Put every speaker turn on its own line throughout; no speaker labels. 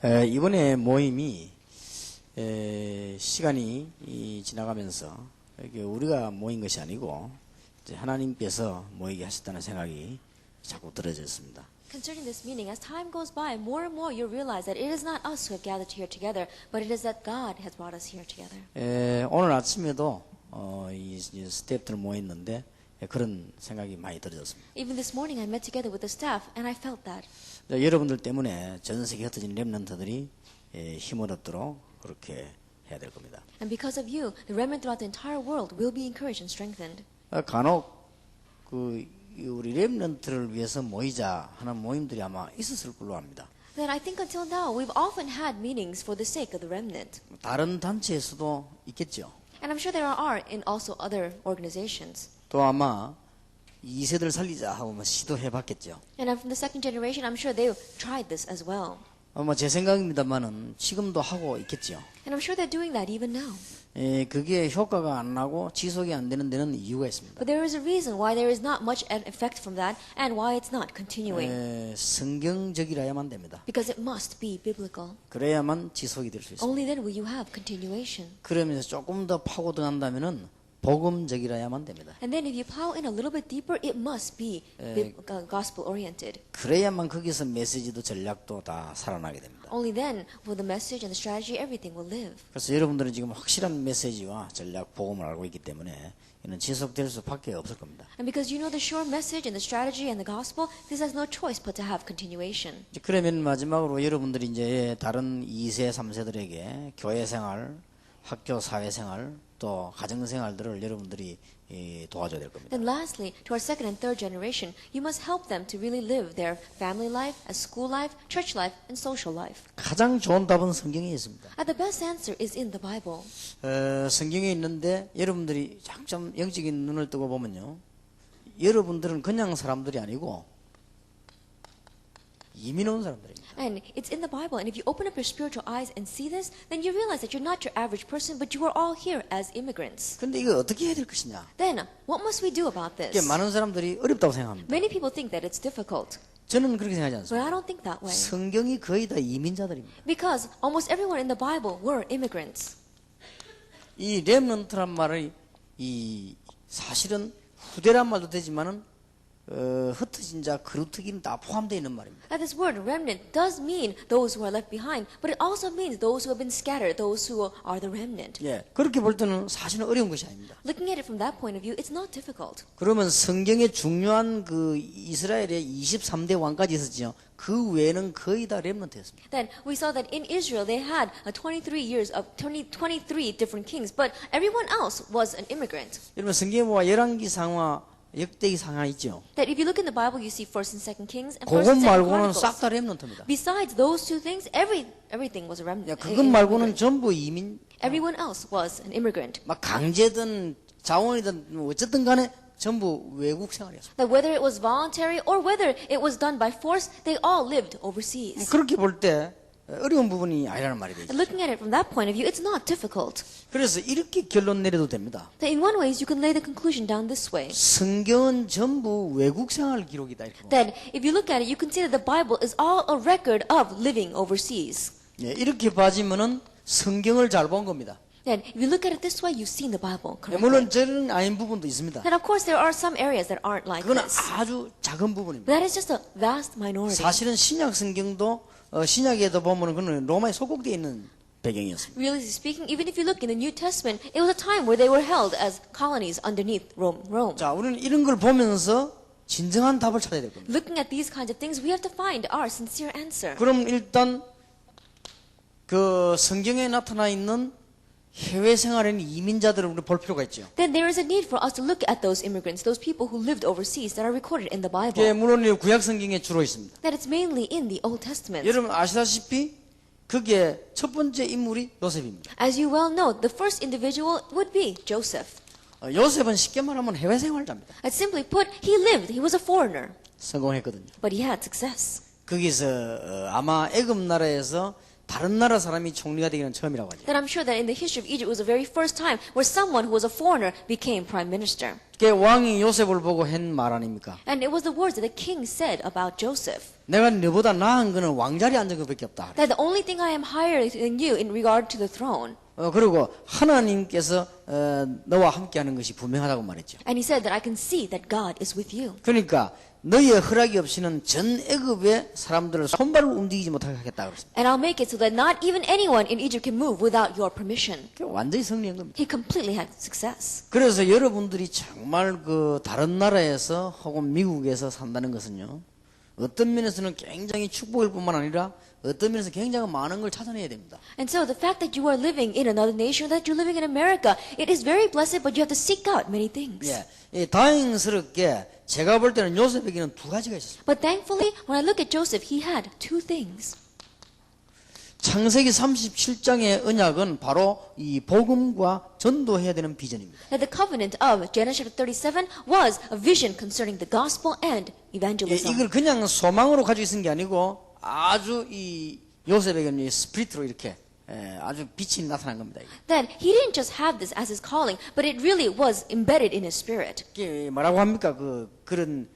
이번에 모임이 시간이 지나가면서 이게 우리가 모인 것이 아니고 이제 하나님께서 모이게 하셨다는 생각이 자꾸 들어졌습니다.
Concerning this meeting, as time goes by, more and more you realize that it is not us who have gathered here together, but it is that God has brought us here together.
오늘 아침에도 이 스태프들 모였는데 그런 생각이 많이 들어졌습니다.
Even this morning, I met together with the staff, and I felt that.
여러분들 때문에 전 세계 흩어진 렘넌트들이 힘을 얻도록 그렇게 해야 될 겁니다.
And because of you, the remnant throughout the entire world will be encouraged and strengthened.
간혹 우리 렘넌트를 위해서 모이자 하는 모임들이 아마 있었을 걸로 압니다.
Then I think until now, we've often had meetings for the sake of the remnant.
다른 단체에서도 있겠죠.
And I'm sure there are in also other organizations.
또 아마 2세들 살리자 하고 시도해봤겠죠.
And from the second generation, I'm sure they've tried this as well.
제 생각입니다만은 지금도 하고 있겠죠.
And I'm sure they're doing that even now.
그게 효과가 안 나고 지속이 안 되는 데는 이유가 있습니다.
But there is a reason why there is not much effect from that and why it's not continuing.
성경적이라야만 됩니다.
Because it must be biblical.
그래야만 지속이 될 수 있습니다.
Only then will you have continuation.
그러면서 조금 더 파고 들어간다면은 복음적이라야만 됩니다.
And then if you plow in a little bit deeper, it must be gospel oriented.
그래야만 거기서 메시지도 전략도 다 살아나게 됩니다.
Only then will the message and the strategy, everything will live.
그래서 여러분들은 지금 확실한 메시지와 전략, 복음을 알고 있기 때문에 이는 지속될 수밖에 없을 겁니다.
And because you know the sure message and the strategy and the gospel, this has no choice but to have continuation.
그러면 마지막으로 여러분들이 이제 다른 2세, 3세들에게 교회 생활, 학교 사회 생활, 또 가정 생활들을 여러분들이 도와줘야 될 겁니다.
Then lastly, to our second and third generation, you must help them to really live their family life, as school life, church life, and social life.
가장 좋은 답은 성경에 있습니다.
And the best answer is in the Bible.
성경에 있는데 여러분들이 좀 영적인 눈을 뜨고 보면요, 여러분들은 그냥 사람들이 아니고 이민 온 사람들입니다.
And it's in the Bible. And if you open up your spiritual eyes and see this, then you realize that you're not your average person, but you are all here as immigrants.
근데 이거 어떻게 해야 될 것이냐?
Then, what must we do about
이게
this?
많은 사람들이 어렵다고 생각합니다.
Many people think that it's difficult,
저는 그렇게 생각하지
but
않습니다.
I don't think that way.
성경이 거의 다 이민자들입니다.
Because almost everyone in the Bible were immigrants.
이 렘넌트란 말이 사실은 후대란 말도 되지만은 흩어진 자, 그루터기는 다 포함되어 있는 말입니다.
And this word remnant does mean those who are left behind, but it also means those who have been scattered, those who are the remnant.
그렇게 볼 때는 사실은 어려운 것이 아닙니다.
Looking at it from that point of view, it's not difficult.
그러면 성경에 중요한 이스라엘의 23대 왕까지 있었지요. 그 외에는 거의 다 렘넌트였습니다.
Then we saw that in Israel they had 23 years of 23 different kings, but everyone else was an immigrant.
여러분 성경에 보아 열왕기상하 역대기상하 있죠.
That if you look in the Bible, you see First and Second Kings and
그것
First and Second
말고는
Chronicles.
싹 다 렘넌트입니다.
Besides those two things, everything was a remnant.
그것 말고는 전부 이민.
Everyone else was an immigrant.
막 강제든 자원이든 어쨌든 간에 전부 외국 생활이었습니다.
That whether it was voluntary or whether it was done by force, they all lived overseas.
그렇게 볼 때 어려운 부분이 아니라는 말이 되죠.
And looking at it from that point of view, it's not difficult.
그래서 이렇게 결론 내려도 됩니다.
That in one way, you can lay the conclusion down this way.
성경은 전부 외국 생활 기록이다. 이렇게
That if you look at it, you can see that the Bible is all a record of living overseas.
이렇게 봐지면은 성경을 잘 본 겁니다.
Then if you look at it this way, you've seen the Bible correctly.
물론 저는 아닌 부분도 있습니다.
And of course, there are some areas that aren't like
그건
this.
아주 작은 부분입니다.
But that is just a vast minority.
사실은 신약 성경도 신약에도 보면은 그는 로마에 소속되어 있는 배경이었습니다.
Really speaking, even if you look in the New Testament, it was a time where they were held as colonies underneath Rome.
자, 우리는 이런 걸 보면서 진정한 답을 찾아야 될 겁니다.
Looking at these kinds of things, we have to find our sincere answer.
그럼 일단 그 성경에 나타나 있는 해외 생활에는 이민자들을 우리 볼 필요가 있죠.
Then there is a need for us to look at those immigrants, those people who lived overseas that are recorded in the Bible.
예, 물론 구약 성경에 주로 있습니다.
That it's mainly in the Old Testament.
여러분 아시다시피 그게 첫 번째 인물이 요셉입니다.
As you well know, the first individual would be Joseph.
요셉은 쉽게 말하면 해외 생활자입니다.
Simply put, he was a foreigner,
성공했거든요.
but he had success.
거기서 아마 애굽 나라에서 다른 나라 사람이 총리가 되기는 처음이라고 하죠.
That I'm sure that in the history of Egypt it was the very first time where someone who was a foreigner became prime minister.
그 왕이 요셉을 보고 한 말 아닙니까?
And it was the words that the king said about Joseph.
내가 너보다 나은 거는 왕자리에 앉은 것밖에 없다.
That the only thing I am higher than you in regard to the throne.
그리고 하나님께서 너와 함께하는 것이 분명하다고 말했죠.
And he said that I can see that God is with you.
그러니까 너희의 허락이 없이는 전 애굽의 사람들을 손발을 움직이지 못하게 하겠다 그랬습니다.
And I'll make it so that not even anyone in Egypt can move without your permission.
완전히 승리한 겁니다.
He completely had success.
그래서 여러분들이 정말 그 다른 나라에서 혹은 미국에서 산다는 것은요, 어떤 면에서는 굉장히 축복일 뿐만 아니라 어떤 면에서 굉장히 많은 걸 찾아내야 됩니다.
And so the fact that you are living in another nation, that you're living in America, it is very blessed, but you have to seek out many things.
예, 다행스럽게 제가 볼 때는 요셉에게는 두 가지가 있었습니다.
But thankfully, when I look at Joseph, he had two things.
창세기 37장의 언약은 바로 이 복음과 전도해야 되는 비전입니다.
That the covenant of Genesis chapter 37 was a vision concerning the gospel and
예,
evangelism.
이걸 그냥 소망으로 가지고 있은 게 아니고 아주 이 요셉에게는 이 스피릿으로 이렇게 아주 빛이 나타난 겁니다.
That he didn't just have this as his calling, but it really was embedded in his spirit.
이게 뭐라고 합니까? 그런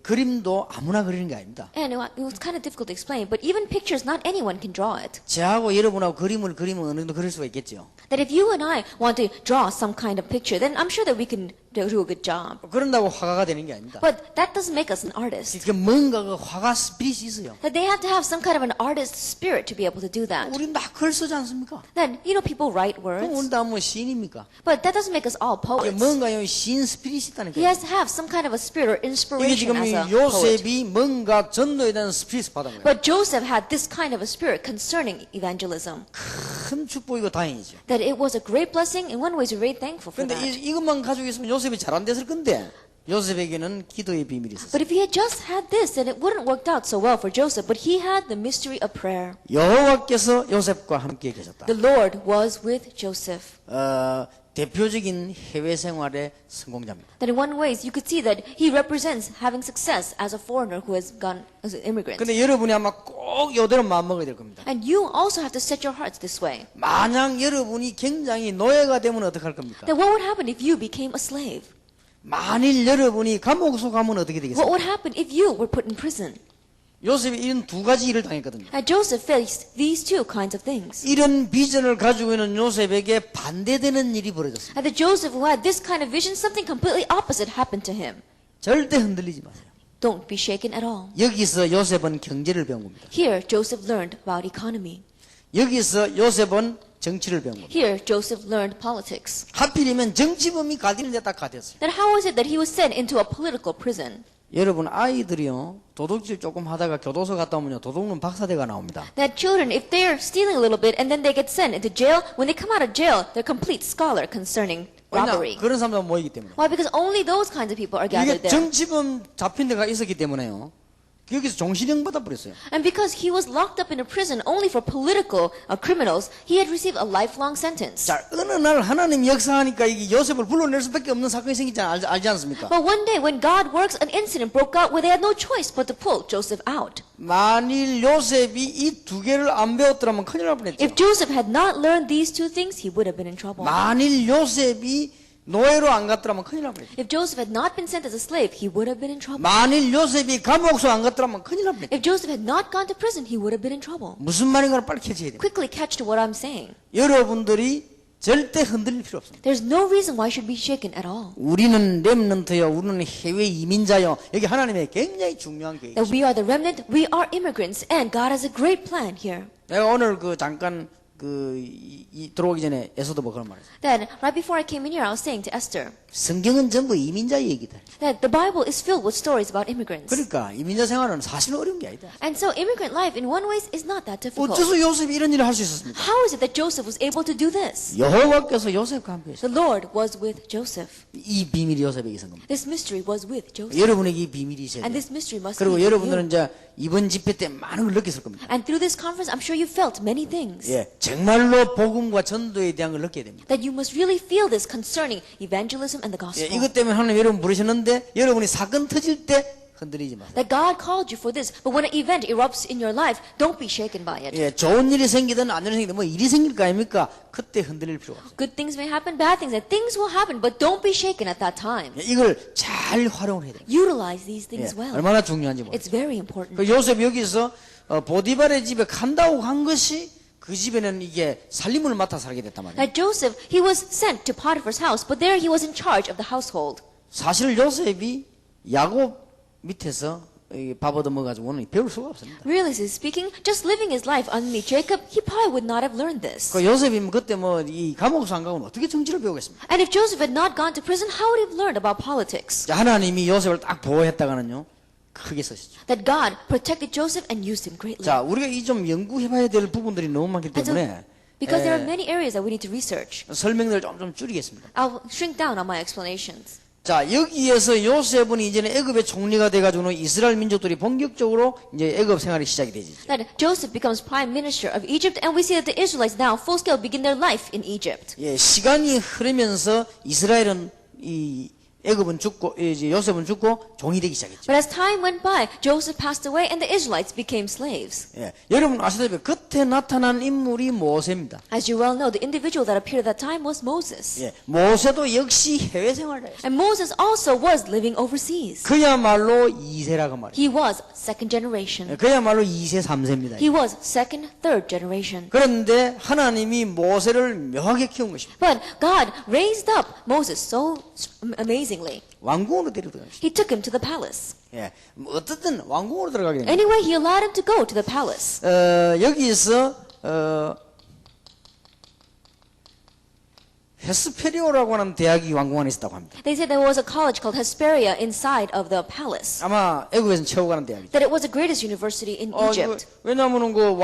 그림도 아무나 그리는 게 아닙니다.
And it was kind of difficult to explain, but even pictures, not anyone can draw it.
저하고 여러분하고 그림을 그리면 어느 정도 그릴 수가 있겠죠.
That if you and I want to draw some kind of picture, then I'm sure that we can do a good job.
그런다고 화가가 되는 게 아닙니다.
But that doesn't make us an artist.
그 뭔가 그 화가 스피릿이 있어요.
That they have to have some kind of an artist spirit to be able to do that.
우리는 다 글 쓰지 않습니까?
Then, you know, people write
그럼
words,
우리는 다 뭐 시인입니까?
but that doesn't make us all
이게
poets.
뭔가 시인 스피릿이 있다는
He
거예요.
has to have some kind of a spirit or
이게
inspiration
지금
as a poet.
요셉이 뭔가 전도에 대한 스피릿을 받은 거예요.
But Joseph had this kind of a spirit concerning evangelism.
큰 축복이고 다행이죠.
That it was a great blessing. In one way, we're very thankful for
그런데
that.
이것만 가지고 있으면 요셉이 잘 안 됐을 건데 요셉에게는 기도의 비밀이 있었어요.
But if he had just had this, then it wouldn't worked out so well for Joseph. But he had the mystery of prayer.
여호와께서 요셉과 함께 계셨다.
The Lord was with Joseph.
대표적인 해외 생활의 성공자입니다.
That in one way, you could see that he represents having success as a foreigner who has gone as an immigrant.
근데 여러분이 아마 꼭 이대로 마음먹어야 될 겁니다.
And you also have to set your hearts this way.
만약 여러분이 굉장히 노예가 되면 어떡할 겁니까?
That what would happen if you became a slave?
만일 여러분이 감옥 속 가면 어떻게
What
되겠어요?
would happen if you were put in prison?
요셉이 이런 두 가지 일을 당했거든요.
And Joseph faced these two kinds of things.
이런 비전을 가지고 있는 요셉에게 반대되는 일이 벌어졌습니다.
And that Joseph, who had this kind of vision, something completely opposite happened to him.
절대 흔들리지 마세요.
Don't be shaken at all.
여기서 요셉은 경제를 배운 겁니다.
Here, Joseph learned about economy.
여기서 요셉은 정치를 배운 겁니다.
Here, Joseph learned politics.
하필이면 정치범이 가디는 데 딱 가졌어요.
Then how is it that he was sent into a political prison?
여러분 아이들이요 도둑질 조금 하다가 교도소 갔다 오면요 도둑놈 박사대가 나옵니다.
That children, if they're stealing a little bit and then they get sent into jail, when they come out of jail, they're complete scholar concerning robbery.
왜냐 그런 사람들 모이기 때문에.
Why? Because only those kinds of people are gathered
이게
there.
정치범 잡힌 데가 있었기 때문에요. 여기서 종신형 받아버렸어요.
And because he was locked up in a prison only for political criminals, he had received a lifelong sentence.
자 어느 날 하나님 역사하니까 이게 요셉을 불러낼 수밖에 없는 사건이 생기지 알지 않습니까?
But one day when God works, an incident broke out where they had no choice but to pull Joseph out.
만일 요셉이 이 두 개를 안 배웠더라면 큰일 날 뻔했죠.
If Joseph had not learned these two things, he would have been in trouble.
만일 요셉이 노예로 안 갔더라면 큰일 날 뻔했죠.
If Joseph had not been sent as a slave, he would have been in trouble.
만일 요셉이 감옥소 안 갔더라면 큰일 날 뻔했죠.
If Joseph had not gone to prison, he would have been in trouble.
무슨 말인가를 빨리 캐치해야 돼요.
Quickly catch to what I'm saying.
여러분들이 절대 흔들릴 필요 없습니다.
There's no reason why you should be shaken at all.
우리는 렘넌트요. 우리는 해외 이민자요. 여기 하나님의 굉장히 중요한 계획이죠.
That we are the remnant, we are immigrants, and God has a great plan here.
내가 오늘 잠깐 들어오기 전에 에서도 뭐 그런 말했어요.
Then, right before I came in here, I was saying to Esther
성경은 전부 이민자 얘기다.
that the Bible is filled with stories about immigrants.
그러니까 이민자 생활은 사실 어려운 게 아니다.
And so immigrant life, in one way, is not that difficult.
어째서 요셉이 이런 일을 할 수 있었습니까?
How is it that Joseph was able to do this?
여호와께서 요셉과 함께
The
하셨어요.
Lord was with Joseph.
이 비밀이 요셉에게 있는 겁니다.
This mystery was with Joseph.
여러분에게 이 비밀이 있어야
And
돼요.
this mystery must be
그리고
with
여러분들은
you.
이제 이번 집회 때 많은 걸 느꼈을 겁니다.
And through this conference, I'm sure you felt many things.
예, 정말로 복음과 전도에 대한 걸 느껴야 됩니다.
That you must really feel this concerning evangelism and the
예,
gospel.
이것 때문에 하나님 여러분 부르셨는데 여러분이 사건 터질 때 흔들리지 마세요.
That God called you for this, but when an event erupts in your life, don't be shaken by it.
예, 좋은 일이 생기든 안 좋은 일이 생기든 뭐 일이 생길 거 아닙니까? 그때 흔들릴 필요가 없어요.
Good things may happen, bad things, and things will happen, but don't be shaken at that time.
예, 이걸 잘 활용을 해야 돼요.
Utilize these
예,
things well.
얼마나 중요한지 몰라요.
It's very important.
그 요셉이 여기서 보디발의 집에 간다고 간 것이 그 집에는 이게 살림을 맡아 살게 됐단 말이에요.
Now Joseph, he was sent to Potiphar's house, but there he was in charge of the household.
사실 요셉이 야곱 밑에서 밥 얻어먹어가지고는 배울 수가 없습니다.
Really speaking, just living his life underneath Jacob, he probably would not have learned this.
그 요셉이 그때 뭐 이 감옥에서 안 가면 어떻게 정치를 배우겠습니까?
And if Joseph had not gone to prison, how would he have learned about politics?
자, 하나님이 요셉을 딱 보호했다가는요 크게 쓰시죠.
That God protected Joseph and used him greatly.
자, 우리가 이 좀 연구해봐야 될 부분들이 너무 많기
And so,
때문에
because there are many areas that we need to research,
설명을 좀 줄이겠습니다.
I'll shrink down on my explanations.
자, 여기에서 요셉은 이제는 애굽의 총리가 돼가지고는 이스라엘 민족들이 본격적으로 이제 애굽 생활이 시작이 되죠.
That Joseph becomes prime minister of Egypt, and we see that the Israelites now full scale begin their life in Egypt.
예, 시간이 흐르면서 이스라엘은 이 애굽은 죽고 이제 요셉은 죽고 종이 되기 시작했죠.
But as time went by, Joseph passed away, and the Israelites became slaves.
예, 여러분 아시다시피 그때 나타난 인물이 모세입니다.
As you well know, the individual that appeared at that time was Moses.
예, 모세도 역시 해외 생활을 했어요.
And Moses also was living overseas.
그야말로 2세라고 말이에요.
He was second generation.
예, 그야말로 2세, 3세입니다.
He was second, third generation.
그런데 하나님이 모세를 묘하게 키운 것입니다.
But God raised up Moses so amazingly.
왕궁으로 데려들어간 것입니다.
He took him to the palace.
예, 뭐 어떻든 왕궁으로 들어가게 됩니다.
Anyway, he allowed him to go to the palace.
여기서 헤스페리오라고 하는 대학이 왕궁 안에 있었다고 합니다.
They said there was a college called Hesperia inside of the palace.
아마 애국에서는 최고 가는 대학이죠.
That it was the greatest university in Egypt.
왜냐하면은 그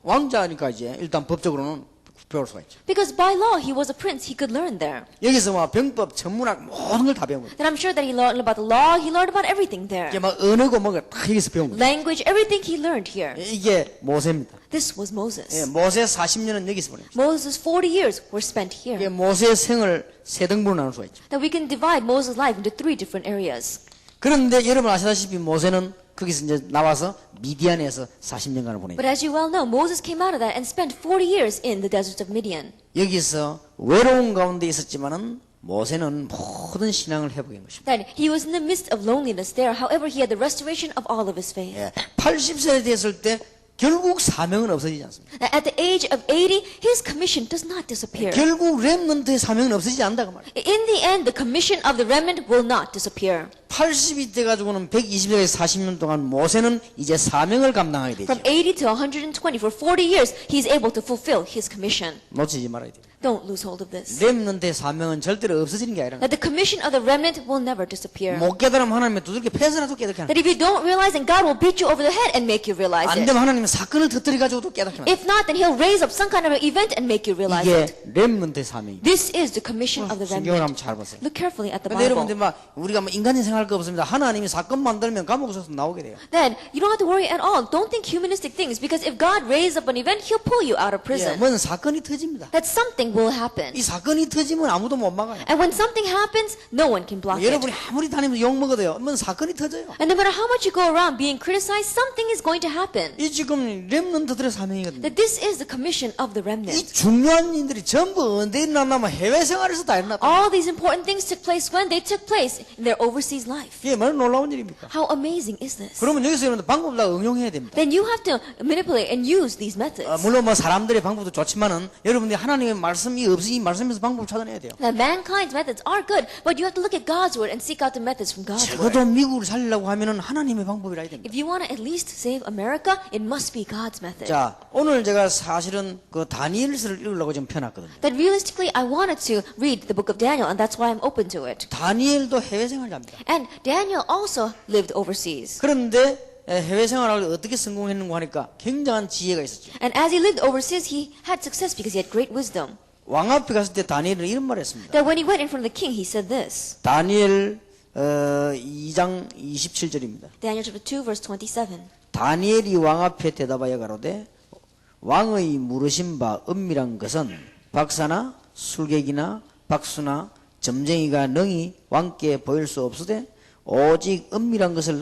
왕자니까 이제 일단 법적으로는 배울 수가 있죠.
Because by law, he was a prince. He could learn there.
여기서 막 병법, 천문학 모든 걸 다 배운 거죠.
Then I'm sure that he learned about the law. He learned about everything there.
이게 막 언어고 뭐가 다 여기서 배운 거죠.
Language, everything he learned here.
이게 모세입니다.
This was Moses.
예, 모세 40년은 여기서 보냅니다.
Moses' 40 years were spent
이게
here.
모세의 생을 세 등분으로 나눌 수가 있죠.
That we can divide Moses' life into three different areas.
그런데 여러분 아시다시피 모세는 거기서 이제 나와서 미디안에서 40년간을 보냅니다.
But as you well know, Moses came out of that and spent 40 years in the deserts of Midian.
여기서 외로운 가운데 있었지만은 모세는 모든 신앙을 회복한 것입니다.
That he was in the midst of loneliness there. However, he had the restoration of all of his faith.
예, 80세 됐을 때 결국 사명은 없어지지 않습니다.
At the age of 80, his commission does not disappear.
결국 렘넌트의 사명은 없어지지 않는다고 말이에요.
In the end, the commission of the remnant will not disappear.
80이 돼 가지고는 120에서 40년 동안 모세는 이제 사명을 감당하게 되죠.
From 80 to 120, for 40 years, he's able to fulfill his commission.
놓치지 말아야 돼요.
Don't lose hold of this.
렘넌트의 사명은 절대로 없어지는 게 아니라
That the commission of the remnant will never disappear.
못 깨달으면 하나님의 두들겨 패서라도 깨닫게 하는
That if you don't realize, then God will beat you over the head and make you realize
안
it.
되면 하나님은 사건을 터뜨려 가지고도 깨닫게 하는
If not, then He'll raise up some kind of an event and make you realize it.
이게 렘넌트의 사명입니다.
This is the commission of the
성경을
remnant.
한번 잘 보세요.
Look carefully at the
근데 여러분들
Bible.
막 우리가 뭐 인간이 생각할 거 없습니다. 하나님이 사건 만들면 감옥에서 나오게 돼요.
Then you don't have to worry at all. Don't think humanistic things, because if God raises up an event, He'll pull you out of
예,
prison.
뭔 사건이 터집니다.
That something will happen.
이 사건이 터지면 아무도 못 막아요.
And when something happens, no one can block it.
여러분이 아무리 다니면서 욕 먹어도요. 뭔 사건이 터져요.
And no matter how much you go around being criticized, something is going to happen.
이 지금 렘넌트들의 사명이거든요.
That this is the commission of the
이
remnant.
중요한 일들이 전부 언제 일어났냐면 해외 생활에서 다 일어났다.
All these important things took place when they took place in their overseas life.
이게 얼마나 놀라운 일입니까?
How amazing is this?
그러면 여기서 이런 방법을 다 응용해야 됩니다.
Then you have to manipulate and use these methods.
물론 뭐 사람들의 방법도 좋지만은 여러분들이 하나님의 말씀이 없으니 말씀에서 방법을 찾아내야 돼요.
Now, mankind's methods are good, but you have to look at God's word and seek out the methods from God's word.
적어도 미국을 살리려고 하면은 하나님의 방법이라 해야 됩니다.
If you want to at least save America, it must be God's method.
자, 오늘 제가 사실은 그 다니엘서를 읽으려고 지금 펴놨거든요.
That realistically, I wanted to read the book of Daniel, and that's why I'm open to it.
다니엘도 해외 생활자입니다.
And Daniel also lived overseas.
그런데 해외 생활을 어떻게 성공했는가 하니까 굉장한 지혜가 있었죠.
And as he lived overseas, he had success because he had great wisdom.
왕 앞에 갔을 때 다니엘은 이런 말을 했습니다.
That when he went in front of the king, he said this.
다니엘 2장 27절입니다.
Daniel chapter 2, verse 27.
다니엘이 왕 앞에 대답하여 가로되 왕의 물으신 바 은밀한 것은 박사나 술객이나 박수나 점쟁이가 능히 왕께 보일 수 없으되 오직 은밀한 것을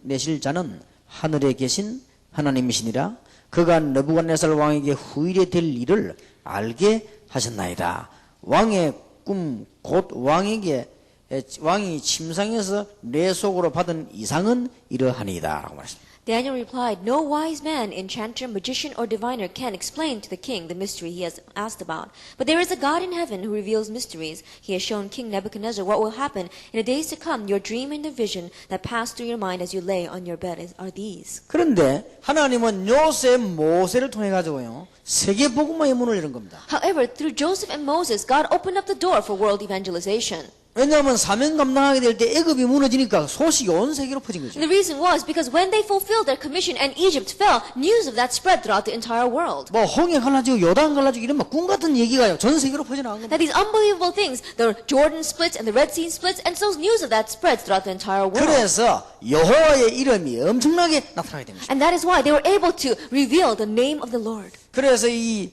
내실 자는 하늘에 계신 하나님이시니라. 그가 느부갓네살 왕에게 후일에 될 일을 알게 하셨나이다. 왕의 꿈 곧 왕이 침상에서 내 속으로 받은 이상은 이러하니이다 라고 말했습니다.
Daniel replied, "No wise man, enchanter, magician, or diviner can explain to the king the mystery he has asked about. But there is a God in heaven who reveals mysteries. He has shown King Nebuchadnezzar what will happen in the days to come. Your dream and the vision that pass through your mind as you lay on your bed are these."
그런데 하나님은 요셉, 모세를 통해 가지고요 세계 복음화의 문을 여는 겁니다.
However, through Joseph and Moses, God opened up the door for world evangelization.
왜냐하면 사명 감당하게 될 때 애굽이 무너지니까 소식이 온 세계로 퍼진 거죠.
And the reason was because when they fulfilled their commission and Egypt fell, news of that spread throughout the entire world.
뭐 홍해 갈라지고 요단 갈라지고 이런 막 꿈 같은 얘기가요 전 세계로 퍼져나간 겁니다.
That these unbelievable things, the Jordan splits and the Red Sea splits, and so news of that spreads throughout the entire world.
그래서 여호와의 이름이 엄청나게 나타나게 됩니다.
And that is why they were able to reveal the name of the Lord.
그래서 이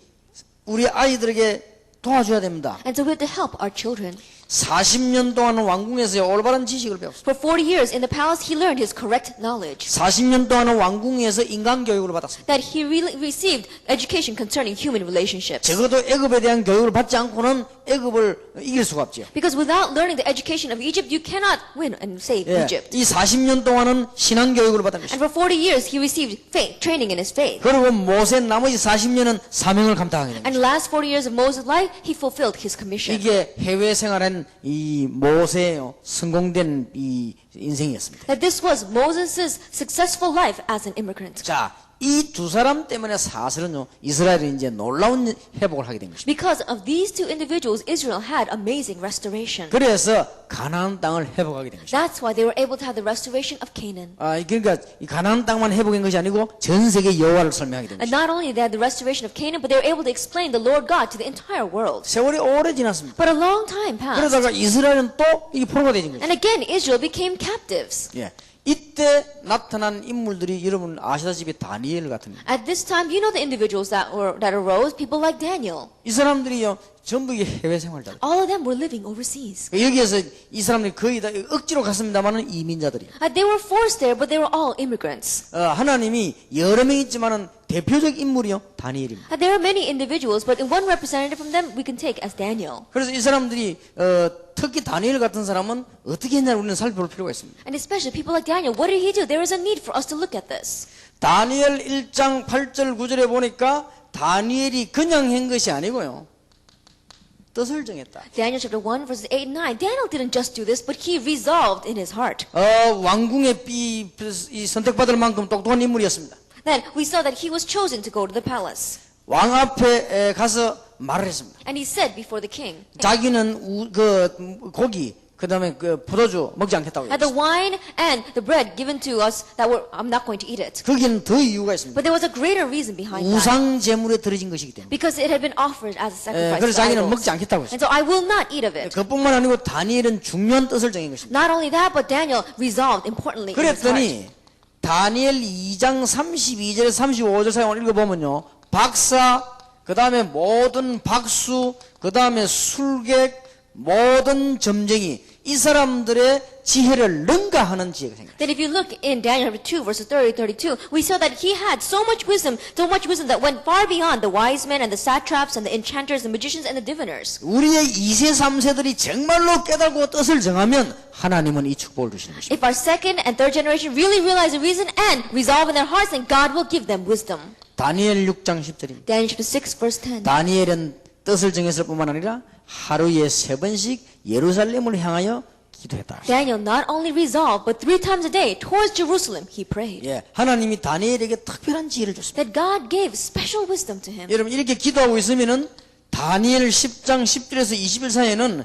우리 아이들에게 도와줘야 됩니다.
And so we have to help our children.
40년 동안 왕궁에서 올바른 지식을 배웠습니다.
For 40 years in the palace, he learned his correct knowledge.
40년 동안 왕궁에서 인간 교육을 받았습니다.
That he really received education concerning human relationships.
적어도 애굽에 대한 교육을 받지 않고는 애굽을 이길 수가 없죠.
Because without learning the education of Egypt, you cannot win and save Egypt.
이 40년 동안은 신앙 교육을 받은 것입니다.
And for 40 years, he received faith, training in his faith.
그리고 모세 나머지 40년은 사명을 감당하게 됩니다.
And the last 40 years of Moses' life, he fulfilled his commission.
이게 해외 생활한 이 모세의 성공된 이 인생이었습니다.
That this was Moses' successful life as an immigrant.
자, 이 두 사람 때문에 사실은요 이스라엘이 이제 놀라운 회복을 하게 된 것입니다.
Because of these two individuals, Israel had amazing restoration.
그래서 가나안 땅을 회복하게 된 것입니다.
That's why they were able to have the restoration of Canaan.
그러니까 이 가나안 땅만 회복한 것이 아니고 전 세계 여호와를 설명하게 된
And
것입니다.
not only they had the restoration of Canaan, but they were able to explain the Lord God to the entire world.
세월이 오래 지났습니다.
But a long time passed.
그러다가 이스라엘은 또 이게 포로가 되는 거죠.
And again, Israel became captives.
예. 이때 나타난 인물들이 여러분 아시다시피 다니엘 같은 거.
At this time, you know the individuals that arose, people like Daniel.
이 사람들이요 전부 이게 해외 생활자들.
All of them were living overseas.
여기에서 이 사람들이 거의 다 억지로 갔습니다만은 이민자들이.
They were forced there, but they were all immigrants.
하나님이 여러 명 있지만은 대표적 인물이요 다니엘입니다.
There are many individuals, but in one representative from them we can take as Daniel.
그래서 이 사람들이 특히 다니엘 같은 사람은 어떻게 했냐를 우리는 살펴볼 필요가 있습니다.
And especially people like Daniel, what did he do? There is a need for us to look at this.
다니엘 1장 8절 9절에 보니까 다니엘이 그냥 한 것이 아니고요. 뜻을 정했다.
Daniel chapter 1 verses 8 and 9. Daniel didn't just do this, but he resolved in his heart.
왕궁에 이 선택받을 만큼 똑똑한 인물이었습니다.
Then we saw that he was chosen to go to the palace.
왕 앞에 가서 말을 했습니다.
And he said before the king,
자기는 고기 그다음에 포도주 먹지 않겠다고
that the
했어요.
wine and the bread given to us that I'm not going to eat it.
거기는 더 이유가 있습니다.
But there was a greater reason behind that.
우상 제물에 드려진 것이기 때문에.
Because it had been offered as a sacrifice
그래서
to
자기는
idols.
먹지 않겠다고 했어요.
And so I will not eat of it.
그뿐만 아니고 다니엘은 중요한 뜻을 정한 것입니다.
Not only that, but Daniel resolved importantly in his heart.
그랬더니 다니엘 2장 32절에서 35절 사용을 읽어보면요. 박사, 그 다음에 모든 박수, 그 다음에 술객, 모든 점쟁이 이 사람들의 지혜를 능가하는 지혜가 생겼어요.
Then if you look in Daniel chapter 2 verses 30-32, we saw that he had so much wisdom that went far beyond the wise men and the satraps and the enchanters, the magicians and the diviners.
우리의 2세, 3세들이 정말로 깨닫고 뜻을 정하면 하나님은 이 축복을 주시는 것입니다.
If our second and third generation really realize the reason and resolve in their hearts, then God will give them wisdom.
다니엘 6장 10절입니다.
Daniel chapter 6 verse 10.
다니엘은 뜻을 정했을 뿐만 아니라 하루에 3번씩 예루살렘을 향하여 기도했다.
Daniel not only resolved, but 3 times a day towards Jerusalem he prayed.
예, 하나님이 다니엘에게 특별한 지혜를 줬습니다.
That God gave special wisdom to him.
여러분 이렇게 기도하고 있으면은 다니엘 10장 10절에서 20일 사이에는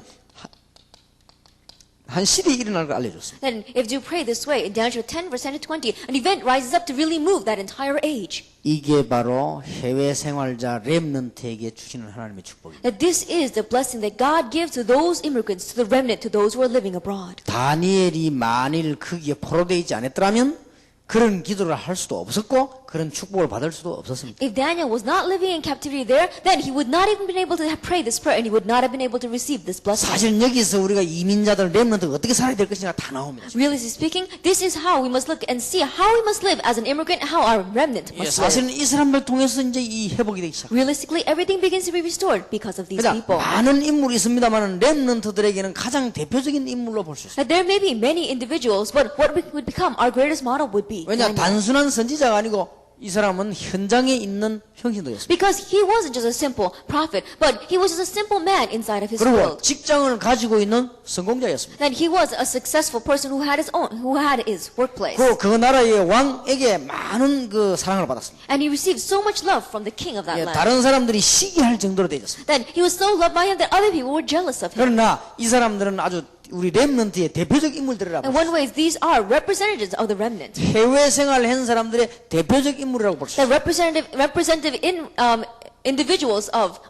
한 시대에 일어날 걸 알려줬습니다.
Then if you pray this way, in Daniel 10 verse 10 to 20, an event rises up to really move that entire age.
이게 바로 해외 생활자 렘넌트에게 주시는 하나님의 축복입니다.
That this is the blessing that God gives to those immigrants, to the remnant, to those who are living abroad.
다니엘이 만일 거기에 포로되어 있지 않았더라면 그런 기도를 할 수도 없었고 그런 축복을 받을 수도 없었습니다.
If Daniel was not living in captivity there, then he would not even been able to pray this prayer and he would not have been able to receive this blessing.
사실 여기서 우리가 이민자들 렘넌트가 어떻게 살아야 될 것인가 다 나옵니다.
Really speaking, this is how we must look and see how we must live as an immigrant, how our remnant
예,
must live.
사실은 이 사람들 통해서 이제 이 회복이 되기 시작.
Realistically, everything begins to be restored because of these
그러니까
people.
많은 인물이 있습니다만 렘넌트들에게는 가장 대표적인 인물로 볼 수 있어요.
That there may be many individuals, but what would become our greatest model would be
왜냐
Daniel.
단순한 선지자가 아니고 이 사람은 현장에 있는 형신도였습니다.
Because he wasn't just a simple prophet, but he was just a simple man inside of his
그리고
world.
직장을 가지고 있는 성공자였습니다.
That he was a successful person who had his workplace.
그 나라의 왕에게 많은 그 사랑을 받았습니다.
And he received so much love from the king of that
예,
land.
다른 사람들이 시기할 정도로 되었습니다.
That he was so loved by him that other people were jealous of him.
그러나 이 사람들은 아주 우리 렘넌트의 대표적 인물들이라고
In one way, these are representatives of the remnant.
해외 생활을 한 사람들의 대표적 인물이라고 볼 수
The
있어요.
representative individuals of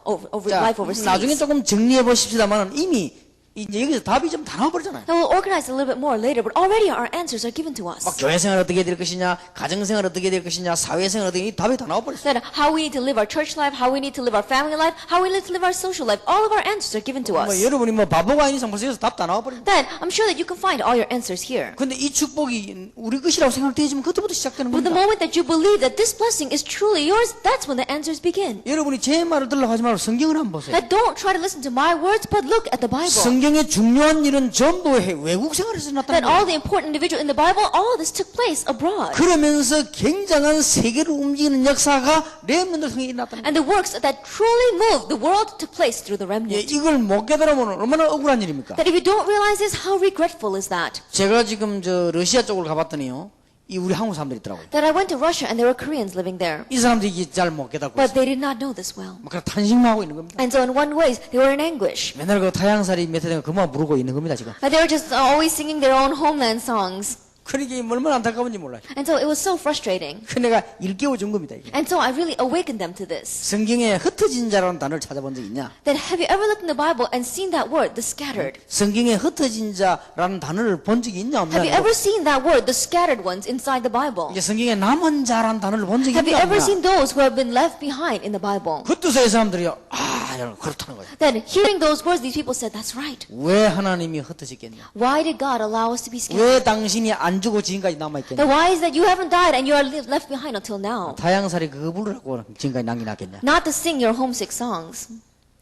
자,
life overseas.
나중에 조금 정리해 보십시다만 이미 이제 여기서 답이 좀 다 나와버리잖아요.
And we'll organize a little bit more later, but already our answers are given to us.
막 교회 생활 어떻게 될 것이냐, 가정 생활 어떻게 될 것이냐, 사회 생활 어떻게 이 답이 다 나와버렸어요.
That how we need to live our church life, how we need to live our family life, how we need to live our social life, all of our answers are given to us.
여러분이 바보가 아닌 이상 벌써 여기서 답 다 나와버립니다.
Then I'm sure that you can find all your answers here.
근데 이 축복이 우리 것이라고 생각되지만 그때부터 시작되는
But the
겁니다.
moment that you believe that this blessing is truly yours, that's when the answers begin.
여러분이 제 말을 들으려고 하지 말고 성경을 한번 보세요.
That don't try to listen to my words, but look at the Bible.
성경의 중요한 일은 전부 외국 생활에서
That
나타납니다.
all the important individual in the Bible, all of this took place abroad.
그러면서 굉장한 세계를 움직이는 역사가 렘넌트를 통해 일어났다는 거예요.
And the works that truly moved the world took place through the
예,
remnant.
이걸 못 깨달으면 얼마나 억울한 일입니까?
That if you don't realize this, how regretful is that?
제가 지금 저 러시아 쪽을 가봤더니요, 이 우리 한국 사람들이 있더라고요.
That I went to Russia and there were Koreans living there.
이 사람들이 이게 잘 못 깨닫고
But
있어요.
they did not know this well.
막 그냥 탄식만 하고 있는 겁니다.
And so in one way, they were in anguish.
맨날 그 타양살이 몇 해 되면 그만 부르고 있는 겁니다 지금.
But they were just always singing their own homeland songs.
그러니까 얼마나 안타까운지 몰라요.
And so it was so frustrating.
그 내가 일깨워 준 겁니다 이게.
And so I really awakened them to this.
성경에 흩어진 자라는 단어를 찾아본 적 있냐?
That have you ever looked in the Bible and seen that word, the scattered?
성경에 흩어진 자라는 단어를 본 적이 있냐 없냐?
Have you ever seen that word, the scattered ones, inside the Bible?
이제 성경에 남은 자라는 단어를 본 적이
Have you
있냐
ever
없냐?
seen those who have been left behind in the Bible?
그 뜻의 사람들이요. 아, 여러분 그렇다는 거예요.
Then hearing those words, these people said, that's right.
왜 하나님이 흩어지겠냐?
Why did God allow us to be scattered?
왜 당신이 안 죽어 지금까지 남아
Then
있겠냐?
why is that you haven't died and you are left behind until now?
타양살이 그거 부르라고 지금까지 남기 났겠냐?
Not to sing your homesick songs.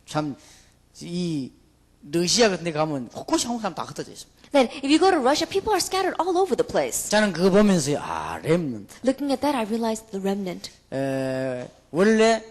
참 이 러시아 같은 데 가면 곳곳이 한국 사람 다 흩어져 있습니다.
Then if you go to Russia, people are scattered all over the place.
저는 그거 보면서요. 아, 렘넌트.
Looking at that, I realized the remnant.
원래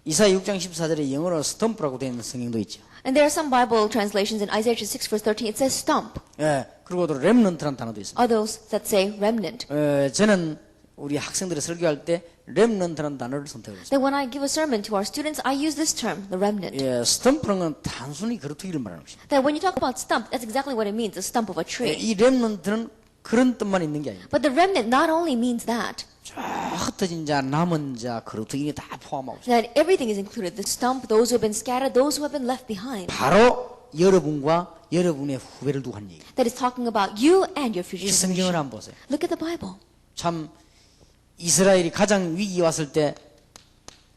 이사야 6장 14절에 영어로 스톰프라고 되어 있는 성경도 있죠.
And there are some Bible translations in Isaiah 6 verse 13. It says stump.
예, 그리고 또 렘넌트라는 단어도 있습니다.
Others that say remnant.
저는 우리 학생들이 설교할 때 렘넌트라는 단어를 선택했습니다.
Then when I give a sermon to our students, I use this term, the remnant.
예, 스톰프는 건 단순히 그루터기를 말하는 것입니다.
That when you talk about stump, that's exactly what it means, the stump of a
예,
tree.
이 렘넌트는 그런 뜻만 있는 게 아닙니다.
But the remnant not only means that,
쫙 흩어진 자, 남은 자, 그루터기 다 포함하고 있습니다.
that everything is included. The stump, those who have been scattered, those who have been left behind.
바로 여러분과 여러분의 후배를 두고 한 얘기.
That is talking about you and your future
이 성경을
generation.
한번 보세요.
Look at the Bible.
참 이스라엘이 가장 위기 왔을 때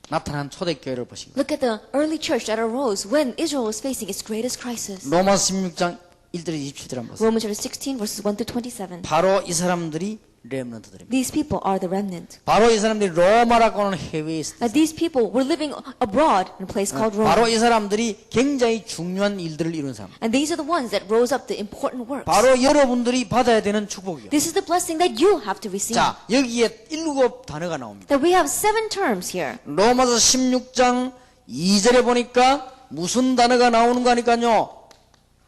나타난 초대교회를 보신 거예요.
Look at the early church that arose when Israel was facing its greatest crisis.
로마서 16장 1절에서 27절 한번 보세요.
Romans chapter 16 verses 1 to 27.
바로 이 사람들이 렘넌트들입니다.
These people are the remnant.
바로 이 사람들이 로마라고 하는 해외에 있을 때
These people were living abroad in a place called
바로
Rome.
이 사람들이 굉장히 중요한 일들을 이룬 사람.
And these are the ones that rose up the important works.
바로 여러분들이 받아야 되는 축복이에요.
This is the blessing that you have to receive.
자, 여기에 7 단어가 나옵니다.
That we have 7 terms here.
로마서 16장 2절에 보니까 무슨 단어가 나오는 거 하니까요.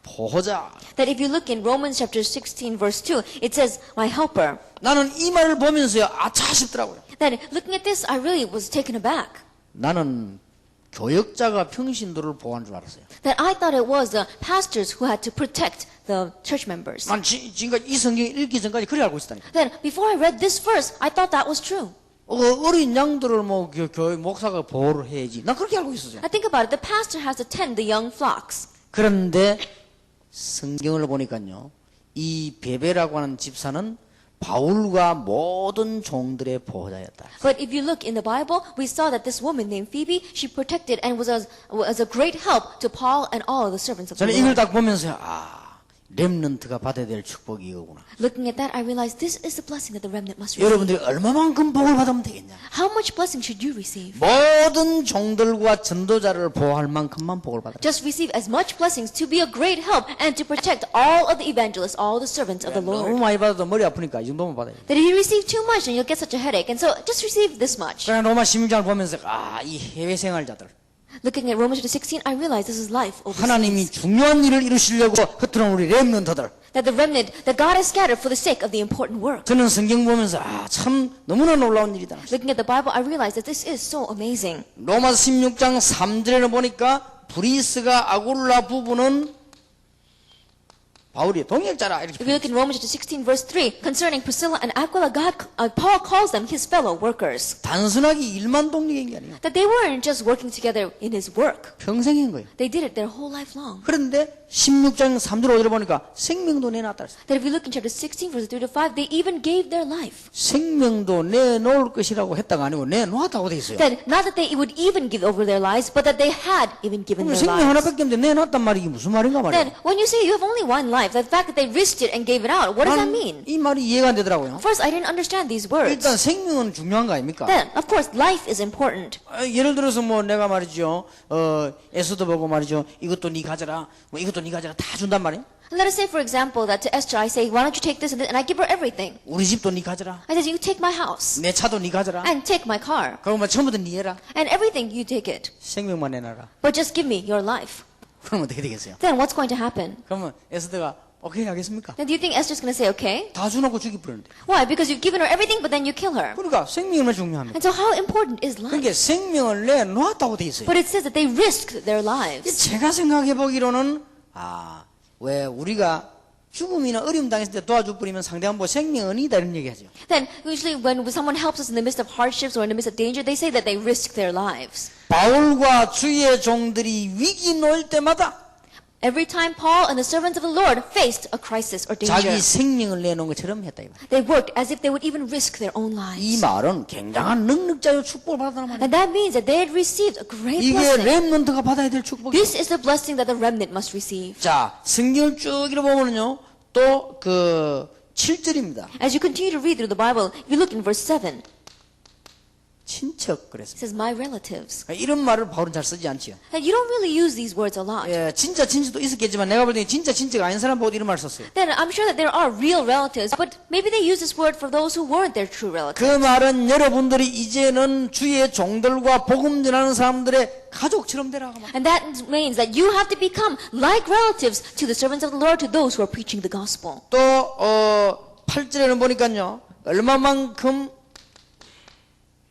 보호자.
That if you look in Romans chapter 16 verse 2, it says, my helper.
나는 이 말을 보면서요. 아차 싶더라고요.
That looking at this, I really was taken aback.
나는 교역자가 평신도를 보호하는 줄 알았어요.
That I thought it was the pastors who had to protect the church members.
난 지금까지 이 성경 읽기 전까지 그래 알고 있었다니까.
Then before I read this verse, I thought that was true.
어린 양들을 뭐 교회 목사가 보호를 해야지. 난 그렇게 알고 있었어요.
I think about it. The pastor has to tend the young flocks.
그런데 성경을 보니까요. 이 베베라고 하는 집사는 바울과 모든 종들의 보호자였다.
But if you look in the Bible, we saw that this woman named Phoebe, she protected and was a great help to Paul and all of the servants of the
저는 이걸
Lord.
딱 보면서 렘넌트가 받아야 될 축복이 이거구나.
Looking at that, I realized this is the blessing that the remnant must receive.
여러분들이 얼마만큼 복을 받으면 되겠냐?
How much blessing should you receive?
모든 종들과 전도자를 보호할 만큼만 복을 받아라.
Just receive as much blessings to be a great help and to protect all of the evangelists, all the servants of the
너무
Lord.
많이 받아도 머리 아프니까 이 정도만 받아야 돼.
That if you receive too much, then you'll get such a headache. And so just receive this much.
그러나 로마 16장을 보면서 이 해외 생활자들
Looking at Romans chapter 16, I realize this is life
하나님이
overseas.
중요한 일을 이루시려고 흩어놓은 우리 렘넌트들
That the remnant, that God has scattered for the sake of the important work.
저는 성경 보면서 참 너무나 놀라운 일이다.
Looking at the Bible, I realize that this is so amazing.
로마서 16장 3절에는 보니까 브리스가 아굴라 부부는 바울이 동역자라 이렇게
If you look in Romans chapter 16, verse 3, concerning Priscilla and Aquila, Paul calls them his fellow workers.
단순하게 일만 동역인 게 아니에요.
That they weren't just working together in his work.
평생인 거예요.
They did it their whole life long.
그런데 16장 3절 5절에 보니까 생명도 내놨다 그랬어요.
That if you look in chapter 16, verse 3 to 5, they even gave their life.
생명도 내놓을 것이라고 했다가 아니고 내놓았다고 돼 있어요.
That not that they would even give over their lives, but that they had even given
그럼
their
생명
lives.
하나밖에 없는데 내놨단 말이 이게 무슨 말인가 말이에요.
Then when you say you have only one life, the fact that they risked it and gave it out, what does that mean?
이 말이 이해가 안 되더라고요.
First, I didn't understand these words.
일단 생명은 중요한 거 아닙니까?
Then, of course, life is important.
예를 들어서 뭐 내가 말이죠, 에스더 보고 말이죠, 이것도 네 가져라, 뭐 이것도 네 가져라 다 준단 말이에요.
Let us say, for example, that to Esther I say, why don't you take this and I give her everything.
우리 집도 네 가져라,
I said, you take my house
내 차도 네 가져라,
and take my car
그러면 전부 다 네 해라.
and everything you take it,
생명만 내놔라.
but just give me your life.
그럼 어떻게 되겠어요?
Then what's going to happen?
그러면 에스더가 오케이 하겠습니까?
Then do you think Esther's going to say okay?
다 주놓고 죽이버리는데.
Why? Because you've given her everything, but then you kill her.
그러니까 생명이 얼마나 중요합니다.
And so how important is life?
그러니까 생명을 내놓았다고 돼 있어요.
But it says that they risked their lives.
제가 생각해 보기로는 왜 우리가 죽음이나 어려움 당했을 때 도와줘 버리면 상대방 뭐 생명은이다 이런 얘기하죠.
Then usually when someone helps us in the midst of hardships or in the midst of danger, they say that they risk their lives.
바울과 주의 종들이 위기 놓일 때마다
Every time Paul and the servants of the Lord faced a crisis or danger,
자기 생명을 내놓은 것처럼 했다 이 말.
they worked as if they would even risk their own
이
lives.
말은 굉장한 능력자의 축복을 받았다는 말이에요.
And that means that they had received a great
이게
blessing.
렘넌트가 받아야 될 축복이에요.
This is the blessing that the remnant must receive.
자, 성경을 쭉 읽어보면요, 또 7절입니다.
As you continue to read through the Bible, if you look in verse 7,
친척
it
그랬습니다.
says, my relatives.
이런 말을 바울은 잘 쓰지 않지요.
And you don't really use these words a lot.
예, 진짜 친척도 있었겠지만 내가 볼 때 진짜 친척 아닌 사람 보고 이런 말 썼어요.
Then I'm sure that there are real relatives, but maybe they use this word for those who weren't their true relatives.
그 말은 여러분들이 이제는 주의 종들과 복음 전하는 사람들의 가족처럼 되라고 말.
And that means that you have to become like relatives to the servants of the Lord, to those who are preaching the gospel.
또 8절에는 보니까요, 얼마만큼